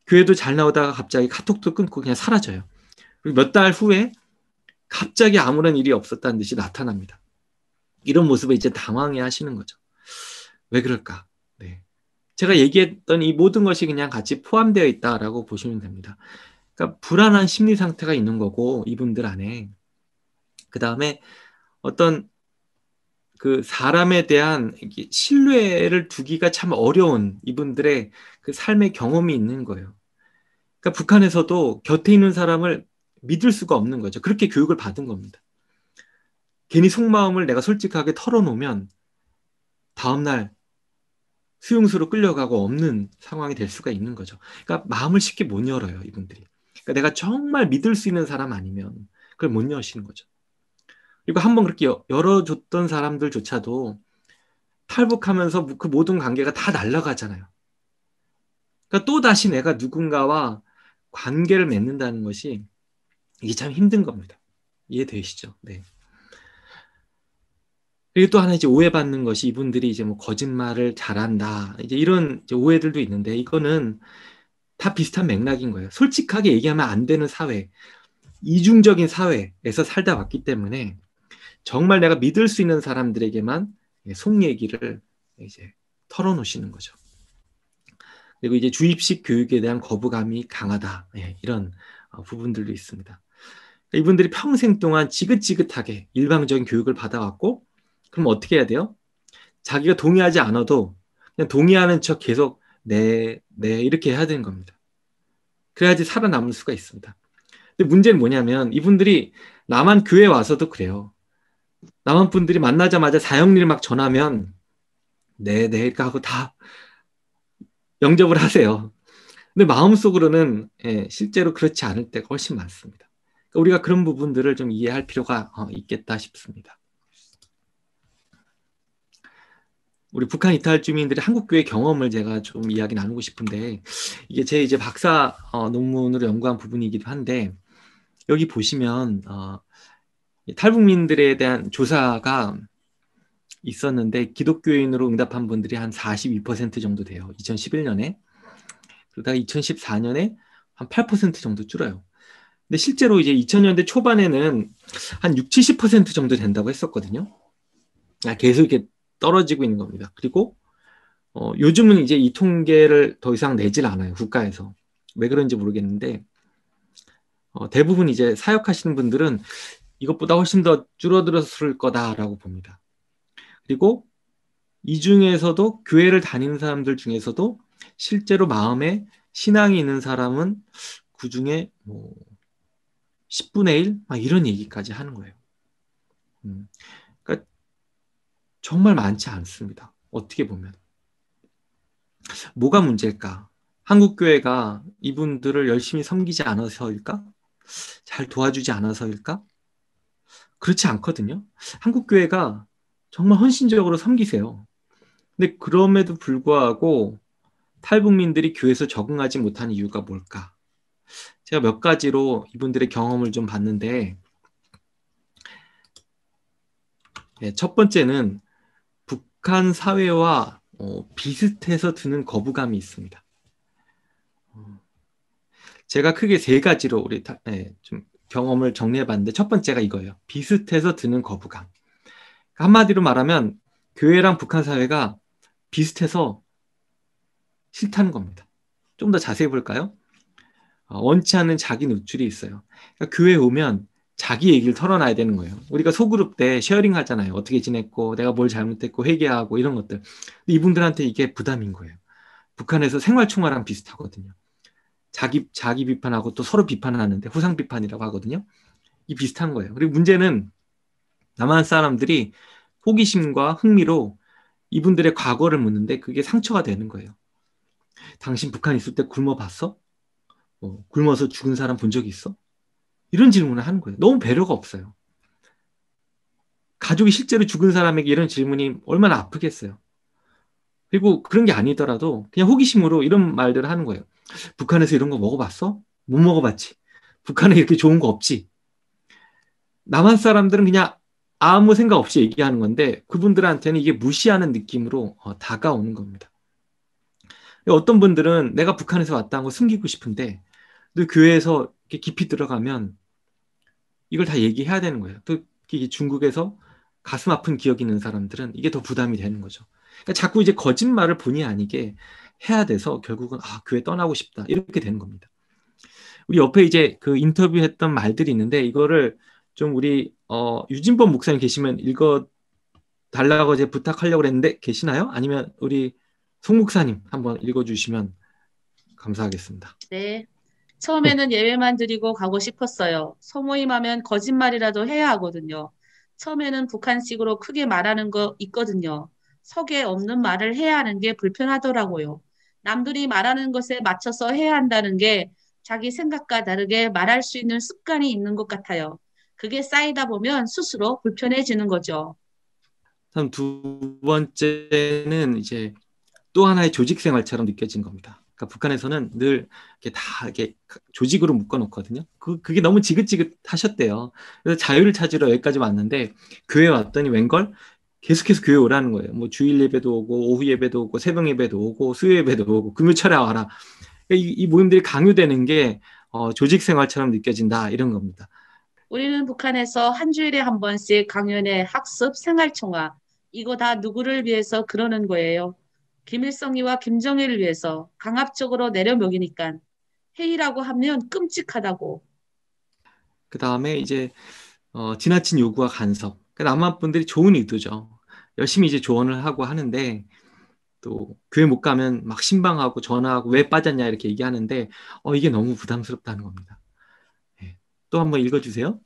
교회도 잘 나오다가 갑자기 카톡도 끊고 그냥 사라져요. 그리고 몇 달 후에 갑자기 아무런 일이 없었다는 듯이 나타납니다. 이런 모습에 이제 당황해 하시는 거죠. 왜 그럴까? 네. 제가 얘기했던 이 모든 것이 그냥 같이 포함되어 있다라고 보시면 됩니다. 그러니까 불안한 심리 상태가 있는 거고 이분들 안에 그 다음에 어떤 그 사람에 대한 신뢰를 두기가 참 어려운 이분들의 그 삶의 경험이 있는 거예요. 그러니까 북한에서도 곁에 있는 사람을 믿을 수가 없는 거죠. 그렇게 교육을 받은 겁니다. 괜히 속마음을 내가 솔직하게 털어놓으면 다음날 수용소로 끌려가고 없는 상황이 될 수가 있는 거죠. 그러니까 마음을 쉽게 못 열어요, 이분들이. 그러니까 내가 정말 믿을 수 있는 사람 아니면 그걸 못 여시는 거죠. 그리고 한번 그렇게 열어줬던 사람들조차도 탈북하면서 그 모든 관계가 다 날아가잖아요. 그러니까 또 다시 내가 누군가와 관계를 맺는다는 것이 이게 참 힘든 겁니다. 이해되시죠? 네. 그리고 또 하나 이제 오해받는 것이 이분들이 이제 뭐 거짓말을 잘한다. 이제 이런 이제 오해들도 있는데 이거는 다 비슷한 맥락인 거예요. 솔직하게 얘기하면 안 되는 사회, 이중적인 사회에서 살다 왔기 때문에 정말 내가 믿을 수 있는 사람들에게만 속 얘기를 이제 털어놓으시는 거죠. 그리고 이제 주입식 교육에 대한 거부감이 강하다. 이런 부분들도 있습니다. 이분들이 평생 동안 지긋지긋하게 일방적인 교육을 받아왔고 그럼 어떻게 해야 돼요? 자기가 동의하지 않아도 그냥 동의하는 척 계속 네, 네 이렇게 해야 되는 겁니다. 그래야지 살아남을 수가 있습니다. 근데 문제는 뭐냐면 이분들이 남한 교회 와서도 그래요. 남한 분들이 만나자마자 사형리를 막 전하면 네, 네 하고 다 영접을 하세요. 근데 마음속으로는 실제로 그렇지 않을 때가 훨씬 많습니다. 그러니까 우리가 그런 부분들을 좀 이해할 필요가 있겠다 싶습니다. 우리 북한 이탈 주민들의 한국교회 경험을 제가 좀 이야기 나누고 싶은데 이게 제 이제 박사 논문으로 연구한 부분이기도 한데 여기 보시면 탈북민들에 대한 조사가 있었는데 기독교인으로 응답한 분들이 한 42% 정도 돼요. 2011년에. 그러다가 2014년에 한 8% 정도 줄어요. 근데 실제로 이제 2000년대 초반에는 한 6, 70% 정도 된다고 했었거든요. 계속 이렇게 떨어지고 있는 겁니다. 그리고 요즘은 이제 이 통계를 더 이상 내질 않아요. 국가에서. 왜 그런지 모르겠는데 대부분 이제 사역하시는 분들은 이것보다 훨씬 더 줄어들었을 거다라고 봅니다. 그리고 이 중에서도 교회를 다니는 사람들 중에서도 실제로 마음에 신앙이 있는 사람은 그 중에 뭐 10분의 1? 막 이런 얘기까지 하는 거예요. 그러니까 정말 많지 않습니다. 어떻게 보면. 뭐가 문제일까? 한국 교회가 이분들을 열심히 섬기지 않아서일까? 잘 도와주지 않아서일까? 그렇지 않거든요. 한국 교회가 정말 헌신적으로 섬기세요. 근데 그럼에도 불구하고 탈북민들이 교회에서 적응하지 못한 이유가 뭘까? 제가 몇 가지로 이분들의 경험을 좀 봤는데, 첫 번째는 북한 사회와 비슷해서 드는 거부감이 있습니다. 제가 크게 세 가지로 좀 경험을 정리해봤는데, 첫 번째가 이거예요. 비슷해서 드는 거부감. 한마디로 말하면 교회랑 북한 사회가 비슷해서 싫다는 겁니다. 좀 더 자세히 볼까요? 원치 않는 자기 노출이 있어요. 그러니까 교회에 오면 자기 얘기를 털어놔야 되는 거예요. 우리가 소그룹 때 쉐어링 하잖아요. 어떻게 지냈고, 내가 뭘 잘못했고, 회개하고 이런 것들. 근데 이분들한테 이게 부담인 거예요. 북한에서 생활총화랑 비슷하거든요. 자기 비판하고 또 서로 비판하는데 후상 비판이라고 하거든요. 이 비슷한 거예요. 그리고 문제는 남한 사람들이 호기심과 흥미로 이분들의 과거를 묻는데 그게 상처가 되는 거예요. 당신 북한 있을 때 굶어 봤어? 굶어서 죽은 사람 본 적이 있어? 이런 질문을 하는 거예요. 너무 배려가 없어요. 가족이 실제로 죽은 사람에게 이런 질문이 얼마나 아프겠어요. 그리고 그런 게 아니더라도 그냥 호기심으로 이런 말들을 하는 거예요. 북한에서 이런 거 먹어봤어? 못 먹어봤지. 북한에 이렇게 좋은 거 없지. 남한 사람들은 그냥 아무 생각 없이 얘기하는 건데 그분들한테는 이게 무시하는 느낌으로 다가오는 겁니다. 어떤 분들은 내가 북한에서 왔다는 거 숨기고 싶은데 또 교회에서 이렇게 깊이 들어가면 이걸 다 얘기해야 되는 거예요. 또 중국에서 가슴 아픈 기억이 있는 사람들은 이게 더 부담이 되는 거죠. 그러니까 자꾸 이제 거짓말을 본의 아니게 해야 돼서 결국은 교회 떠나고 싶다 이렇게 되는 겁니다. 우리 옆에 이제 그 인터뷰했던 말들이 있는데 이거를 좀 우리 유진범 목사님 계시면 읽어 달라고 이제 부탁하려고 했는데 계시나요? 아니면 우리 송 목사님 한번 읽어주시면 감사하겠습니다. 네. 처음에는 예배만 드리고 가고 싶었어요. 소모임하면 거짓말이라도 해야 하거든요. 처음에는 북한식으로 크게 말하는 거 있거든요. 속에 없는 말을 해야 하는 게 불편하더라고요. 남들이 말하는 것에 맞춰서 해야 한다는 게 자기 생각과 다르게 말할 수 있는 습관이 있는 것 같아요. 그게 쌓이다 보면 스스로 불편해지는 거죠. 다음 두 번째는 이제 또 하나의 조직 생활처럼 느껴진 겁니다. 그러니까 북한에서는 늘 이렇게 다 이렇게 조직으로 묶어 놓거든요. 그게 너무 지긋지긋하셨대요. 그래서 자유를 찾으러 여기까지 왔는데 교회 왔더니 웬걸 계속해서 교회 오라는 거예요. 뭐 주일 예배도 오고 오후 예배도 오고 새벽 예배도 오고 수요 예배도 오고 금요철에 와라. 이 모임들이 강요되는 게 조직 생활처럼 느껴진다 이런 겁니다. 우리는 북한에서 한 주일에 한 번씩 강연회, 학습, 생활총화 이거 다 누구를 위해서 그러는 거예요. 김일성이와 김정일을 위해서 강압적으로 내려먹이니까 회의라고 하면 끔찍하다고. 그 다음에 이제 지나친 요구와 간섭. 그러니까 남한 분들이 좋은 의도죠. 열심히 이제 조언을 하고 하는데 또 교회 못 가면 막 신방하고 전화하고 왜 빠졌냐 이렇게 얘기하는데 이게 너무 부담스럽다는 겁니다. 네. 또 한번 읽어주세요.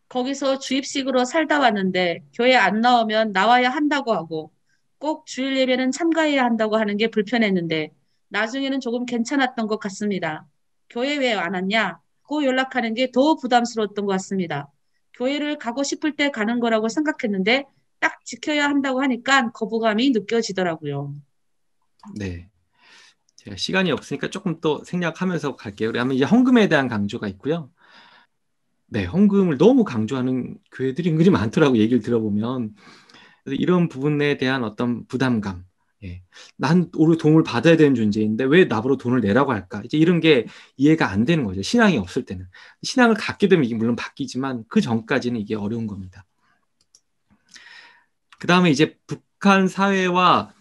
거기서 주입식으로 살다 왔는데 교회 안 나오면 나와야 한다고 하고 꼭 주일 예배는 참가해야 한다고 하는 게 불편했는데 나중에는 조금 괜찮았던 것 같습니다. 교회 왜 안 왔냐? 고 연락하는 게 더 부담스러웠던 것 같습니다. 교회를 가고 싶을 때 가는 거라고 생각했는데 딱 지켜야 한다고 하니까 거부감이 느껴지더라고요. 네. 제가 시간이 없으니까 조금 또 생략하면서 갈게요. 그러면 이제 헌금에 대한 강조가 있고요. 네, 헌금을 너무 강조하는 교회들이 은근히 많더라고 얘기를 들어보면. 그래서 이런 부분에 대한 어떤 부담감. 예. 난 오히려 도움을 받아야 되는 존재인데 왜 나보러 돈을 내라고 할까? 이제 이런 게 이해가 안 되는 거죠. 신앙이 없을 때는. 신앙을 갖게 되면 이게 물론 바뀌지만 그 전까지는 이게 어려운 겁니다. 그 다음에 이제 북한 사회와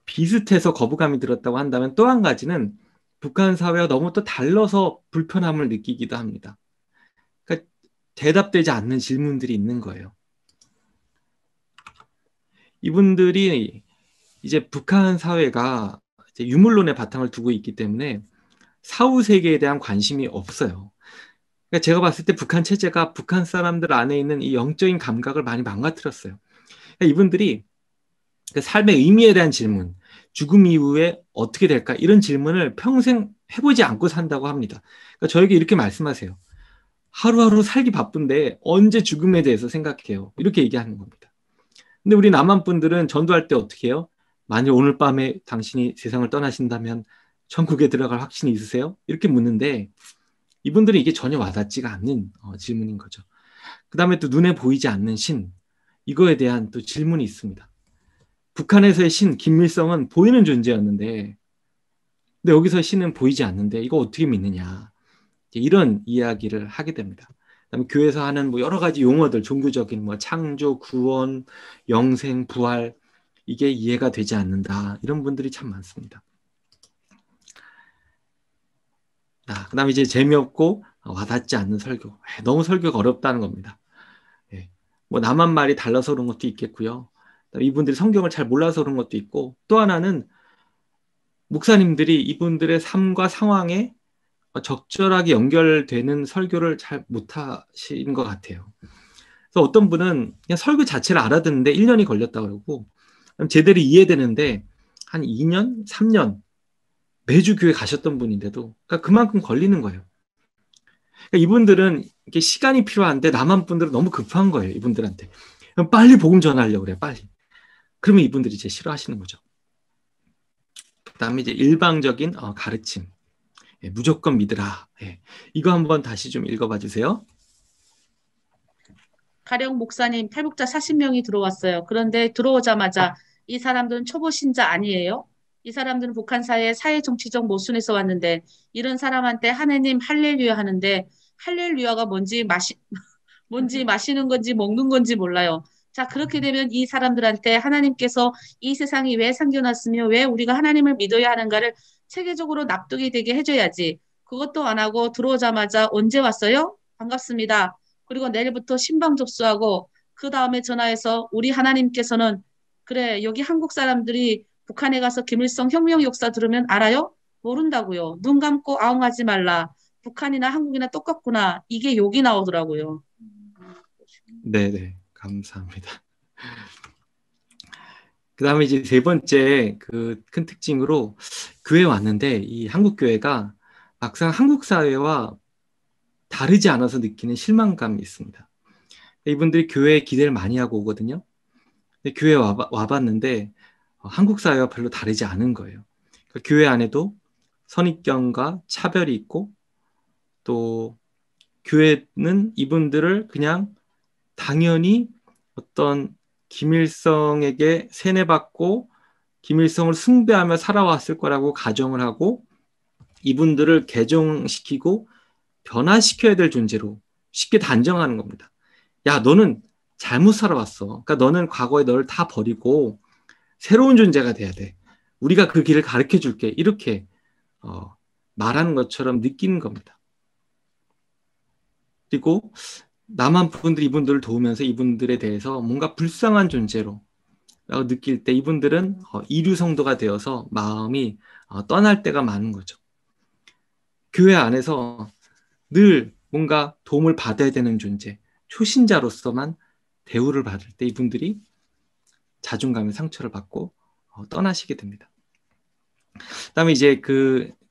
비슷해서 거부감이 들었다고 한다면 또 한 가지는 북한 사회와 너무 또 달라서 불편함을 느끼기도 합니다. 그러니까 대답되지 않는 질문들이 있는 거예요. 이분들이 이제 북한 사회가 이제 유물론의 바탕을 두고 있기 때문에 사후 세계에 대한 관심이 없어요. 그러니까 제가 봤을 때 북한 체제가 북한 사람들 안에 있는 이 영적인 감각을 많이 망가뜨렸어요. 그러니까 이분들이 삶의 의미에 대한 질문, 죽음 이후에 어떻게 될까? 이런 질문을 평생 해보지 않고 산다고 합니다. 그러니까 저에게 이렇게 말씀하세요. 하루하루 살기 바쁜데 언제 죽음에 대해서 생각해요? 이렇게 얘기하는 겁니다. 근데 우리 남한 분들은 전도할 때 어떻게 해요? 만일 오늘 밤에 당신이 세상을 떠나신다면 천국에 들어갈 확신이 있으세요? 이렇게 묻는데 이분들은 이게 전혀 와닿지가 않는 질문인 거죠. 그 다음에 또 눈에 보이지 않는 신, 이거에 대한 또 질문이 있습니다. 북한에서의 신 김일성은 보이는 존재였는데 근데 여기서 신은 보이지 않는데 이거 어떻게 믿느냐, 이런 이야기를 하게 됩니다. 그다음에 교회에서 하는 뭐 여러 가지 용어들, 종교적인 뭐 창조, 구원, 영생, 부활, 이게 이해가 되지 않는다, 이런 분들이 참 많습니다. 그다음에 이제 재미없고 와닿지 않는 설교, 너무 설교가 어렵다는 겁니다. 뭐 남한 말이 달라서 그런 것도 있겠고요. 이분들이 성경을 잘 몰라서 그런 것도 있고, 또 하나는 목사님들이 이분들의 삶과 상황에 적절하게 연결되는 설교를 잘 못하신 것 같아요. 그래서 어떤 분은 그냥 설교 자체를 알아듣는데 1년이 걸렸다고 그러고, 제대로 이해되는데 한 2년, 3년 매주 교회 가셨던 분인데도 그러니까 그만큼 걸리는 거예요. 그러니까 이분들은 이게 시간이 필요한데 남한 분들은 너무 급한 거예요. 이분들한테 빨리 복음 전하려고 그래요. 빨리. 그러면 이분들이 이제 싫어하시는 거죠. 그다음에 이제 일방적인 가르침, 무조건 믿으라. 이거 한번 다시 좀 읽어봐 주세요. 가령 목사님 탈북자 40명이 들어왔어요. 그런데 들어오자마자 이 사람들은 초보 신자 아니에요? 이 사람들은 북한 사회 정치적 모순에서 왔는데 이런 사람한테 하느님 할렐루야 하는데 할렐루야가 뭔지 마시는 건지 먹는 건지 몰라요. 자, 그렇게 되면 이 사람들한테 하나님께서 이 세상이 왜 생겨났으며 왜 우리가 하나님을 믿어야 하는가를 체계적으로 납득이 되게 해줘야지. 그것도 안 하고 들어오자마자 언제 왔어요? 반갑습니다. 그리고 내일부터 신방 접수하고 그 다음에 전화해서 우리 하나님께서는 그래, 여기 한국 사람들이 북한에 가서 김일성 혁명 역사 들으면 알아요? 모른다고요. 눈 감고 아웅하지 말라. 북한이나 한국이나 똑같구나. 이게 욕이 나오더라고요. 네네, 감사합니다. 그 다음에 이제 세 번째 그 큰 특징으로 교회 왔는데 이 한국 교회가 막상 한국 사회와 다르지 않아서 느끼는 실망감이 있습니다. 이분들이 교회에 기대를 많이 하고 오거든요. 근데 교회에 와봤는데 한국 사회와 별로 다르지 않은 거예요. 그러니까 교회 안에도 선입견과 차별이 있고, 또 교회는 이분들을 그냥 당연히 어떤 김일성에게 세뇌받고 김일성을 숭배하며 살아왔을 거라고 가정을 하고 이분들을 개종시키고 변화시켜야 될 존재로 쉽게 단정하는 겁니다. 야, 너는 잘못 살아왔어. 그러니까 너는 과거에 너를 다 버리고 새로운 존재가 돼야 돼. 우리가 그 길을 가르쳐 줄게. 이렇게 말하는 것처럼 느끼는 겁니다. 그리고 남한 분들이 이분들을 도우면서 이분들에 대해서 뭔가 불쌍한 존재로 라고 느낄 때 이분들은 이류 성도가 되어서 마음이 떠날 때가 많은 거죠. 교회 안에서 늘 뭔가 도움을 받아야 되는 존재, 초신자로서만 대우를 받을 때 이분들이 자존감의 상처를 받고 떠나시게 됩니다. 그다음에 이제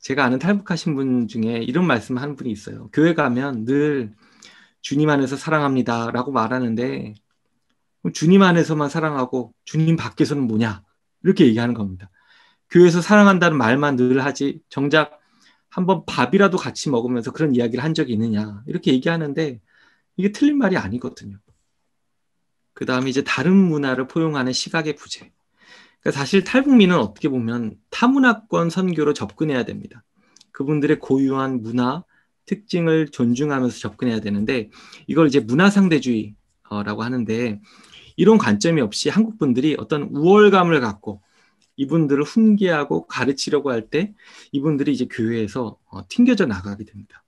제가 아는 탈북하신 분 중에 이런 말씀을 하는 분이 있어요. 교회 가면 늘 주님 안에서 사랑합니다 라고 말하는데 주님 안에서만 사랑하고 주님 밖에서는 뭐냐, 이렇게 얘기하는 겁니다. 교회에서 사랑한다는 말만 늘 하지 정작 한번 밥이라도 같이 먹으면서 그런 이야기를 한 적이 있느냐, 이렇게 얘기하는데 이게 틀린 말이 아니거든요. 그 다음에 이제 다른 문화를 포용하는 시각의 부재. 그러니까 사실 탈북민은 어떻게 보면 타문화권 선교로 접근해야 됩니다. 그분들의 고유한 문화, 특징을 존중하면서 접근해야 되는데 이걸 이제 문화상대주의라고 하는데, 이런 관점이 없이 한국 분들이 어떤 우월감을 갖고 이분들을 훈계하고 가르치려고 할 때 이분들이 이제 교회에서 튕겨져 나가게 됩니다.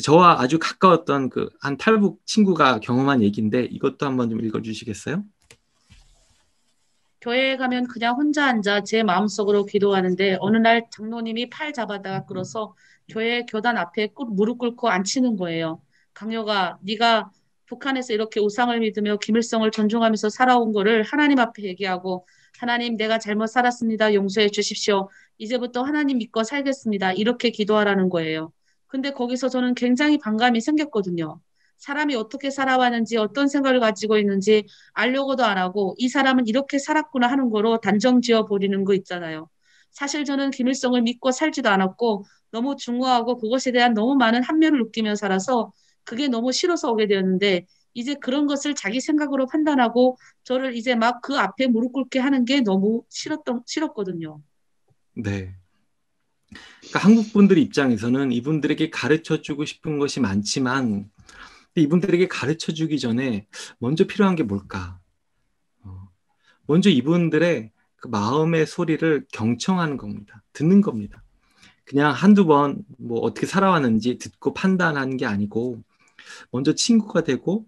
저와 아주 가까웠던 한 탈북 친구가 경험한 얘기인데 이것도 한번 좀 읽어주시겠어요? 교회에 가면 그냥 혼자 앉아 제 마음속으로 기도하는데 어느 날 장로님이 팔 잡아다가 끌어서 교회 교단 앞에 무릎 꿇고 앉히는 거예요. 강요가 네가 북한에서 이렇게 우상을 믿으며 김일성을 존중하면서 살아온 거를 하나님 앞에 얘기하고 하나님, 내가 잘못 살았습니다. 용서해 주십시오. 이제부터 하나님 믿고 살겠습니다. 이렇게 기도하라는 거예요. 근데 거기서 저는 굉장히 반감이 생겼거든요. 사람이 어떻게 살아왔는지, 어떤 생각을 가지고 있는지 알려고도 안 하고, 이 사람은 이렇게 살았구나 하는 거로 단정 지어 버리는 거 있잖아요. 사실 저는 김일성을 믿고 살지도 않았고, 너무 중후하고 그것에 대한 너무 많은 한면을 느끼며 살아서 그게 너무 싫어서 오게 되었는데, 이제 그런 것을 자기 생각으로 판단하고 저를 이제 막 그 앞에 무릎 꿇게 하는 게 너무 싫었거든요. 네. 그러니까 한국 분들 입장에서는 이분들에게 가르쳐 주고 싶은 것이 많지만 이분들에게 가르쳐 주기 전에 먼저 필요한 게 뭘까? 먼저 이분들의 그 마음의 소리를 경청하는 겁니다. 듣는 겁니다. 그냥 한두 번 뭐 어떻게 살아왔는지 듣고 판단하는 게 아니고 먼저 친구가 되고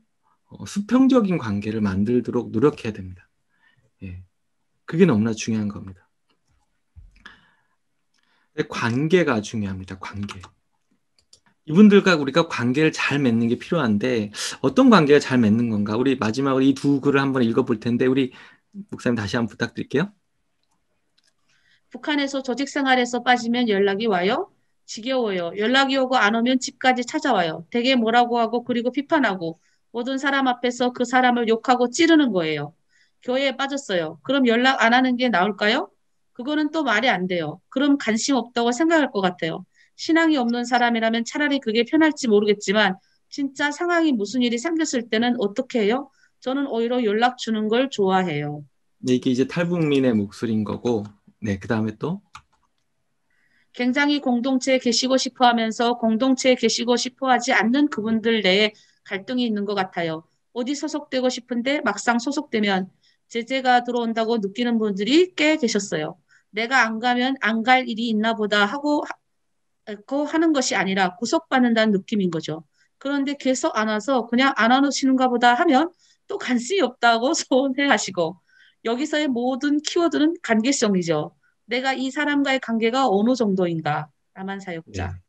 수평적인 관계를 만들도록 노력해야 됩니다. 예. 그게 너무나 중요한 겁니다. 관계가 중요합니다. 관계. 이분들과 우리가 관계를 잘 맺는 게 필요한데 어떤 관계가 잘 맺는 건가? 우리 마지막으로 이 두 글을 한번 읽어볼 텐데 우리 목사님 다시 한번 부탁드릴게요. 북한에서 조직 생활에서 빠지면 연락이 와요. 지겨워요. 연락이 오고 안 오면 집까지 찾아와요. 되게 뭐라고 하고 그리고 비판하고 모든 사람 앞에서 그 사람을 욕하고 찌르는 거예요. 교회에 빠졌어요. 그럼 연락 안 하는 게 나을까요? 그거는 또 말이 안 돼요. 그럼 관심 없다고 생각할 것 같아요. 신앙이 없는 사람이라면 차라리 그게 편할지 모르겠지만 진짜 상황이 무슨 일이 생겼을 때는 어떻게 해요? 저는 오히려 연락 주는 걸 좋아해요. 네, 이게 이제 탈북민의 목소리인 거고 네, 그 다음에 또 굉장히 공동체에 계시고 싶어 하면서 공동체에 계시고 싶어 하지 않는 그분들 내에 갈등이 있는 것 같아요. 어디 소속되고 싶은데 막상 소속되면 제재가 들어온다고 느끼는 분들이 꽤 계셨어요. 내가 안 가면 안 갈 일이 있나 보다 하고 하는 것이 아니라 구속받는다는 느낌인 거죠. 그런데 계속 안 와서 그냥 안 와주시는가 보다 하면 또 관심이 없다고 서운해하시고 여기서의 모든 키워드는 관계성이죠. 내가 이 사람과의 관계가 어느 정도인가. 나만 사역자.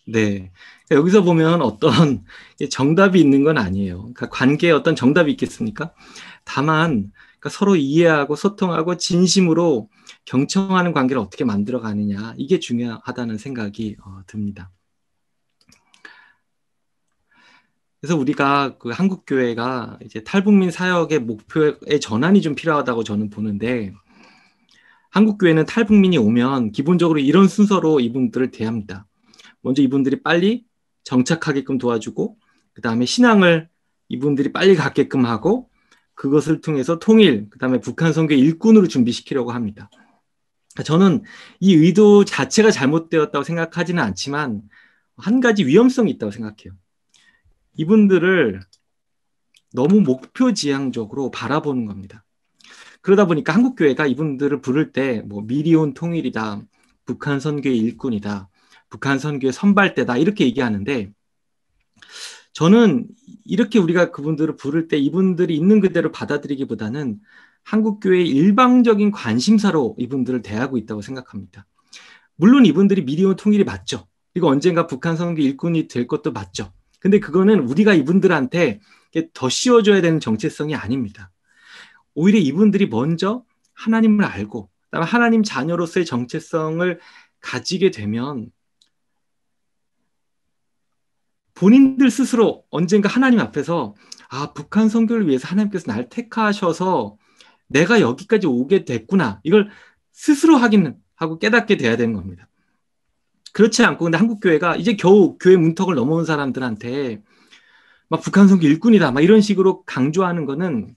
네. 네. 그러니까 여기서 보면 어떤 정답이 있는 건 아니에요. 그러니까 관계에 어떤 정답이 있겠습니까? 다만 그러니까 서로 이해하고 소통하고 진심으로 경청하는 관계를 어떻게 만들어 가느냐 이게 중요하다는 생각이 듭니다. 그래서 우리가 그 한국 교회가 이제 탈북민 사역의 목표의 전환이 좀 필요하다고 저는 보는데 한국 교회는 탈북민이 오면 기본적으로 이런 순서로 이분들을 대합니다. 먼저 이분들이 빨리 정착하게끔 도와주고 그 다음에 신앙을 이분들이 빨리 갖게끔 하고 그것을 통해서 통일, 그 다음에 북한 선교 일꾼으로 준비시키려고 합니다. 저는 이 의도 자체가 잘못되었다고 생각하지는 않지만 한 가지 위험성이 있다고 생각해요. 이분들을 너무 목표지향적으로 바라보는 겁니다. 그러다 보니까 한국교회가 이분들을 부를 때 뭐 미리 온 통일이다, 북한 선교의 일꾼이다, 북한 선교의 선발대다 이렇게 얘기하는데 저는 이렇게 우리가 그분들을 부를 때 이분들이 있는 그대로 받아들이기보다는 한국교회의 일방적인 관심사로 이분들을 대하고 있다고 생각합니다. 물론 이분들이 미리 온 통일이 맞죠. 그리고 언젠가 북한 선교 일꾼이 될 것도 맞죠. 근데 그거는 우리가 이분들한테 더 씌워줘야 되는 정체성이 아닙니다. 오히려 이분들이 먼저 하나님을 알고 그다음에 하나님 자녀로서의 정체성을 가지게 되면 본인들 스스로 언젠가 하나님 앞에서 아, 북한 선교를 위해서 하나님께서 날 택하셔서 내가 여기까지 오게 됐구나. 이걸 스스로 확인하고 깨닫게 돼야 되는 겁니다. 그렇지 않고 근데 한국교회가 이제 겨우 교회 문턱을 넘어온 사람들한테 막 북한 선교 일꾼이다 막 이런 식으로 강조하는 거는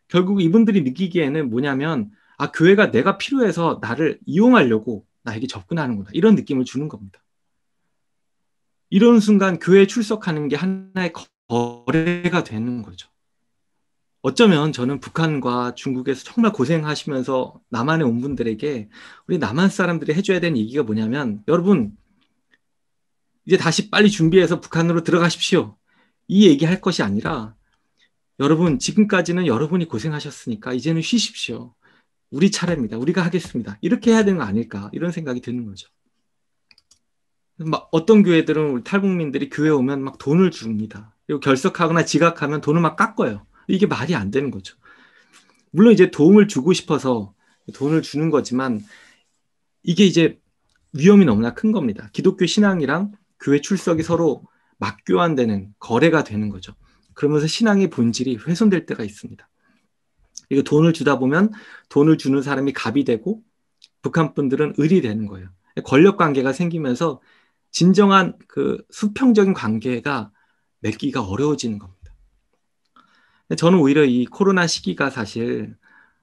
결국 이분들이 느끼기에는 뭐냐면 아, 교회가 내가 필요해서 나를 이용하려고 나에게 접근하는구나 이런 느낌을 주는 겁니다. 이런 순간 교회에 출석하는 게 하나의 거래가 되는 거죠. 어쩌면 저는 북한과 중국에서 정말 고생하시면서 남한에 온 분들에게 우리 남한 사람들이 해줘야 되는 얘기가 뭐냐면 여러분 이제 다시 빨리 준비해서 북한으로 들어가십시오. 이 얘기할 것이 아니라 여러분 지금까지는 여러분이 고생하셨으니까 이제는 쉬십시오. 우리 차례입니다. 우리가 하겠습니다. 이렇게 해야 되는 거 아닐까 이런 생각이 드는 거죠. 막 어떤 교회들은 우리 탈북민들이 교회 오면 막 돈을 줍니다. 그리고 결석하거나 지각하면 돈을 막 깎아요. 이게 말이 안 되는 거죠. 물론 이제 도움을 주고 싶어서 돈을 주는 거지만 이게 이제 위험이 너무나 큰 겁니다. 기독교 신앙이랑 교회 출석이 서로 맞교환되는 거래가 되는 거죠. 그러면서 신앙의 본질이 훼손될 때가 있습니다. 이거 돈을 주다 보면 돈을 주는 사람이 갑이 되고 북한 분들은 을이 되는 거예요. 권력 관계가 생기면서 진정한 그 수평적인 관계가 맺기가 어려워지는 겁니다. 저는 오히려 이 코로나 시기가 사실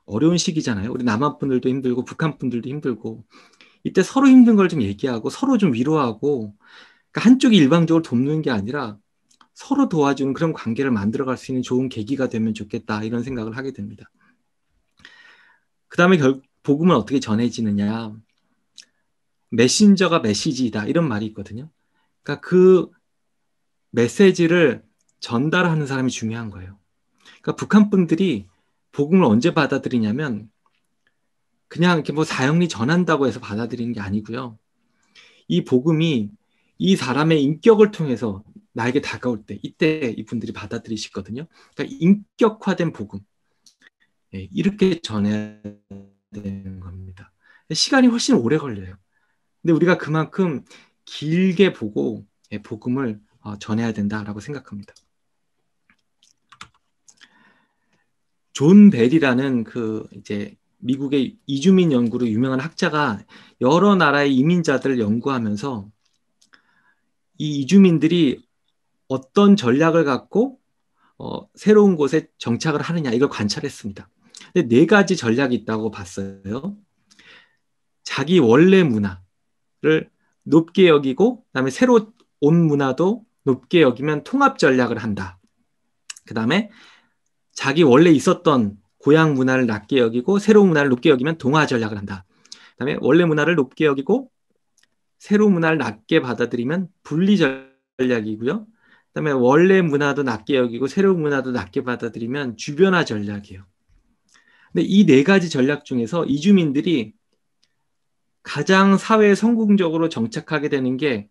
어려운 시기잖아요. 우리 남한 분들도 힘들고 북한 분들도 힘들고 이때 서로 힘든 걸 좀 얘기하고 서로 좀 위로하고 그러니까 한쪽이 일방적으로 돕는 게 아니라 서로 도와주는 그런 관계를 만들어갈 수 있는 좋은 계기가 되면 좋겠다 이런 생각을 하게 됩니다. 그 다음에 복음은 어떻게 전해지느냐. 메신저가 메시지이다 이런 말이 있거든요. 그러니까 그 메시지를 전달하는 사람이 중요한 거예요. 그러니까 북한 분들이 복음을 언제 받아들이냐면 그냥 이렇게 뭐 사형리 전한다고 해서 받아들이는 게 아니고요. 이 복음이 이 사람의 인격을 통해서 나에게 다가올 때 이때 이분들이 받아들이시거든요. 그러니까 인격화된 복음. 이렇게 전해야 되는 겁니다. 시간이 훨씬 오래 걸려요. 근데 우리가 그만큼 길게 보고 복음을 전해야 된다라고 생각합니다. 존 벨이라는 그 이제 미국의 이주민 연구로 유명한 학자가 여러 나라의 이민자들을 연구하면서 이 이주민들이 어떤 전략을 갖고 새로운 곳에 정착을 하느냐 이걸 관찰했습니다. 근데 네 가지 전략이 있다고 봤어요. 자기 원래 문화를 높게 여기고 그다음에 새로 온 문화도 높게 여기면 통합 전략을 한다. 그다음에 자기 원래 있었던 고향 문화를 낮게 여기고 새로운 문화를 높게 여기면 동화 전략을 한다. 그다음에 원래 문화를 높게 여기고 새로운 문화를 낮게 받아들이면 분리 전략이고요. 그다음에 원래 문화도 낮게 여기고 새로운 문화도 낮게 받아들이면 주변화 전략이에요. 근데 이 네 가지 전략 중에서 이주민들이 가장 사회에 성공적으로 정착하게 되는 게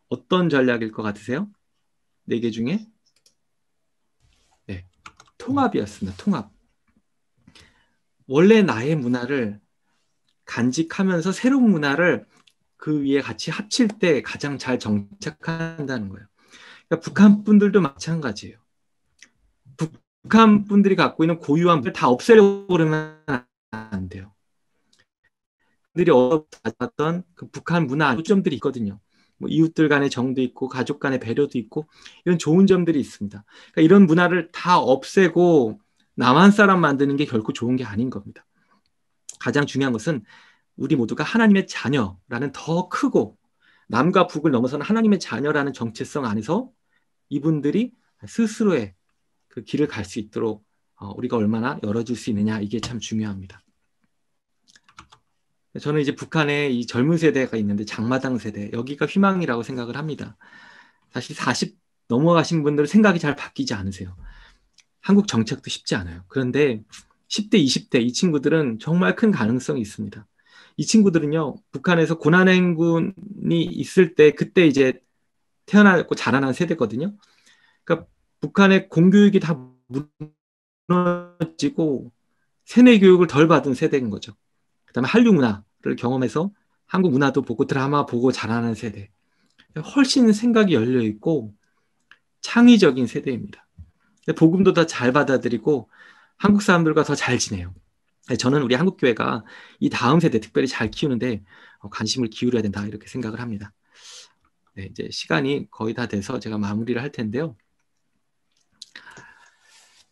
어떤 전략일 것 같으세요? 네 개 중에? 네, 통합이었습니다. 통합. 원래 나의 문화를 간직하면서 새로운 문화를 그 위에 같이 합칠 때 가장 잘 정착한다는 거예요. 그러니까 북한 분들도 마찬가지예요. 북한 분들이 갖고 있는 고유한 걸 다 없애려고 그러면 안 돼요. 그들이 얻어봤던 그 북한 문화 점들이 있거든요. 뭐 이웃들 간의 정도 있고 가족 간의 배려도 있고 이런 좋은 점들이 있습니다. 그러니까 이런 문화를 다 없애고 남한 사람 만드는 게 결코 좋은 게 아닌 겁니다. 가장 중요한 것은 우리 모두가 하나님의 자녀라는 더 크고 남과 북을 넘어서는 하나님의 자녀라는 정체성 안에서 이분들이 스스로의 그 길을 갈 수 있도록 우리가 얼마나 열어줄 수 있느냐 이게 참 중요합니다. 저는 이제 북한에 이 젊은 세대가 있는데 장마당 세대 여기가 희망이라고 생각을 합니다. 사실 40 넘어가신 분들은 생각이 잘 바뀌지 않으세요. 한국 정책도 쉽지 않아요. 그런데 10대, 20대 이 친구들은 정말 큰 가능성이 있습니다. 이 친구들은요, 북한에서 고난행군이 있을 때 그때 이제 태어나고 자라난 세대거든요. 그러니까 북한의 공교육이 다 무너지고 세뇌 교육을 덜 받은 세대인 거죠. 그다음에 한류 문화를 경험해서 한국 문화도 보고 드라마 보고 자라는 세대. 훨씬 생각이 열려 있고 창의적인 세대입니다. 복음도 더 잘 받아들이고 한국 사람들과 더 잘 지내요. 저는 우리 한국교회가 이 다음 세대 특별히 잘 키우는데 관심을 기울여야 된다 이렇게 생각을 합니다. 네, 이제 시간이 거의 다 돼서 제가 마무리를 할 텐데요.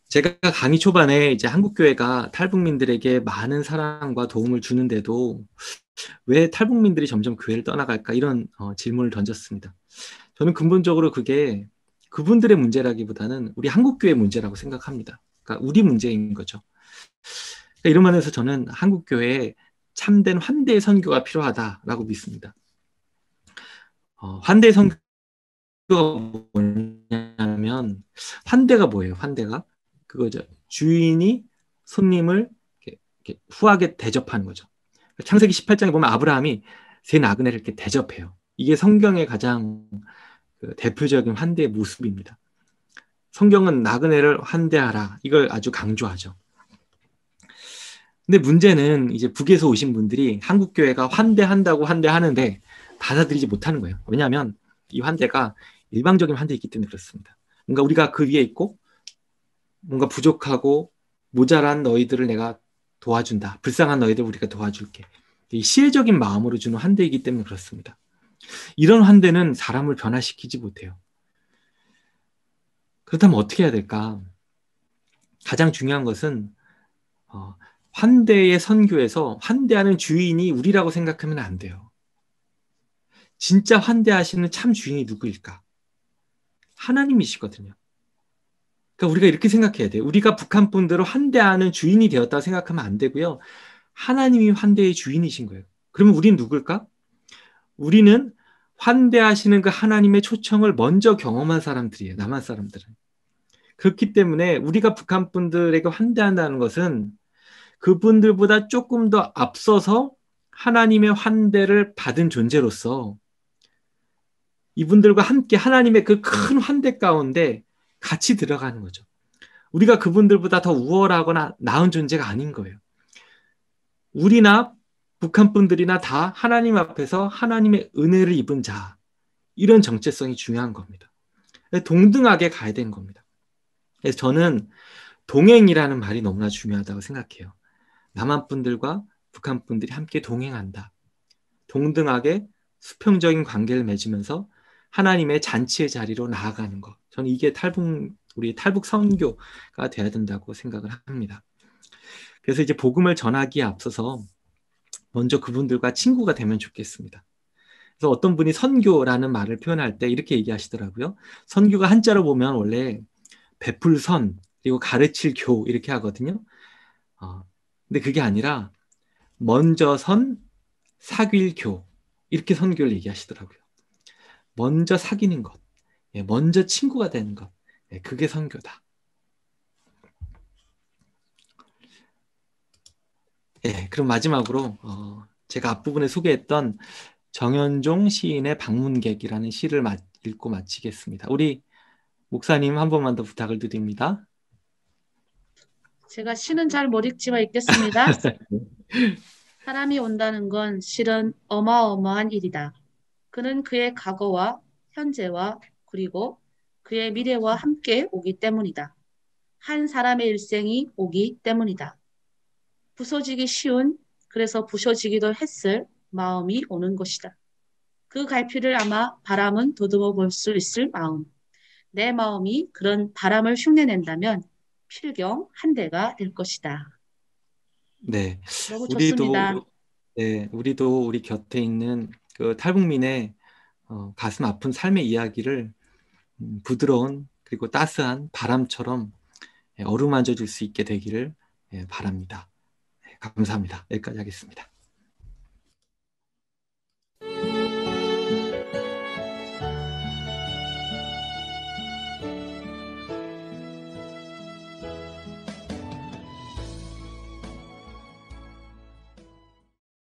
제가 강의 초반에 이제 한국교회가 탈북민들에게 많은 사랑과 도움을 주는데도 왜 탈북민들이 점점 교회를 떠나갈까 이런 질문을 던졌습니다. 저는 근본적으로 그게 그분들의 문제라기보다는 우리 한국교회 문제라고 생각합니다. 그러니까 우리 문제인 거죠. 그러니까 이런 면에서 저는 한국교회에 참된 환대의 선교가 필요하다라고 믿습니다. 환대의 선교가 뭐냐면 환대가 뭐예요? 환대가 그거죠. 주인이 손님을 이렇게 후하게 대접하는 거죠. 창세기 18장에 보면 아브라함이 새 나그네를 이렇게 대접해요. 이게 성경의 가장 그 대표적인 환대의 모습입니다. 성경은 나그네를 환대하라 이걸 아주 강조하죠. 근데 문제는 이제 북에서 오신 분들이 한국 교회가 환대한다고 환대하는데 받아들이지 못하는 거예요. 왜냐하면 이 환대가 일방적인 환대이기 때문에 그렇습니다. 뭔가 우리가 그 위에 있고 뭔가 부족하고 모자란 너희들을 내가 도와준다. 불쌍한 너희들 우리가 도와줄게. 이 시혜적인 마음으로 주는 환대이기 때문에 그렇습니다. 이런 환대는 사람을 변화시키지 못해요. 그렇다면 어떻게 해야 될까? 가장 중요한 것은 환대의 선교에서 환대하는 주인이 우리라고 생각하면 안 돼요. 진짜 환대하시는 참 주인이 누구일까? 하나님이시거든요. 그러니까 우리가 이렇게 생각해야 돼요. 우리가 북한 분들을 환대하는 주인이 되었다고 생각하면 안 되고요. 하나님이 환대의 주인이신 거예요. 그러면 우리는 누굴까? 우리는 환대하시는 그 하나님의 초청을 먼저 경험한 사람들이에요. 남한 사람들은. 그렇기 때문에 우리가 북한 분들에게 환대한다는 것은 그분들보다 조금 더 앞서서 하나님의 환대를 받은 존재로서 이분들과 함께 하나님의 그 큰 환대 가운데 같이 들어가는 거죠. 우리가 그분들보다 더 우월하거나 나은 존재가 아닌 거예요. 우리나 북한 분들이나 다 하나님 앞에서 하나님의 은혜를 입은 자, 이런 정체성이 중요한 겁니다. 동등하게 가야 되는 겁니다. 그래서 저는 동행이라는 말이 너무나 중요하다고 생각해요. 남한 분들과 북한 분들이 함께 동행한다. 동등하게 수평적인 관계를 맺으면서 하나님의 잔치의 자리로 나아가는 것. 저는 이게 우리 탈북 선교가 돼야 된다고 생각을 합니다. 그래서 이제 복음을 전하기에 앞서서 먼저 그분들과 친구가 되면 좋겠습니다. 그래서 어떤 분이 선교라는 말을 표현할 때 이렇게 얘기하시더라고요. 선교가 한자로 보면 원래 베풀 선, 그리고 가르칠 교 이렇게 하거든요. 근데 그게 아니라 먼저 선, 사귈 교 이렇게 선교를 얘기하시더라고요. 먼저 사귀는 것, 먼저 친구가 되는 것, 그게 선교다. 그럼 마지막으로 제가 앞부분에 소개했던 정현종 시인의 방문객이라는 시를 읽고 마치겠습니다. 우리 목사님 한 번만 더 부탁을 드립니다. 제가 시는 잘 못 읽지만 읽겠습니다. 사람이 온다는 건 실은 어마어마한 일이다. 그는 그의 과거와 현재와 그리고 그의 미래와 함께 오기 때문이다. 한 사람의 일생이 오기 때문이다. 부서지기 쉬운, 그래서 부서지기도 했을 마음이 오는 것이다. 그 갈피를 아마 바람은 더듬어 볼 수 있을 마음. 내 마음이 그런 바람을 흉내낸다면 필경 한 대가 될 것이다. 네, 너무 좋습니다. 우리도 우리 곁에 있는 그 탈북민의 가슴 아픈 삶의 이야기를 부드러운 그리고 따스한 바람처럼 어루만져 줄 수 있게 되기를 바랍니다. 감사합니다. 여기까지 하겠습니다.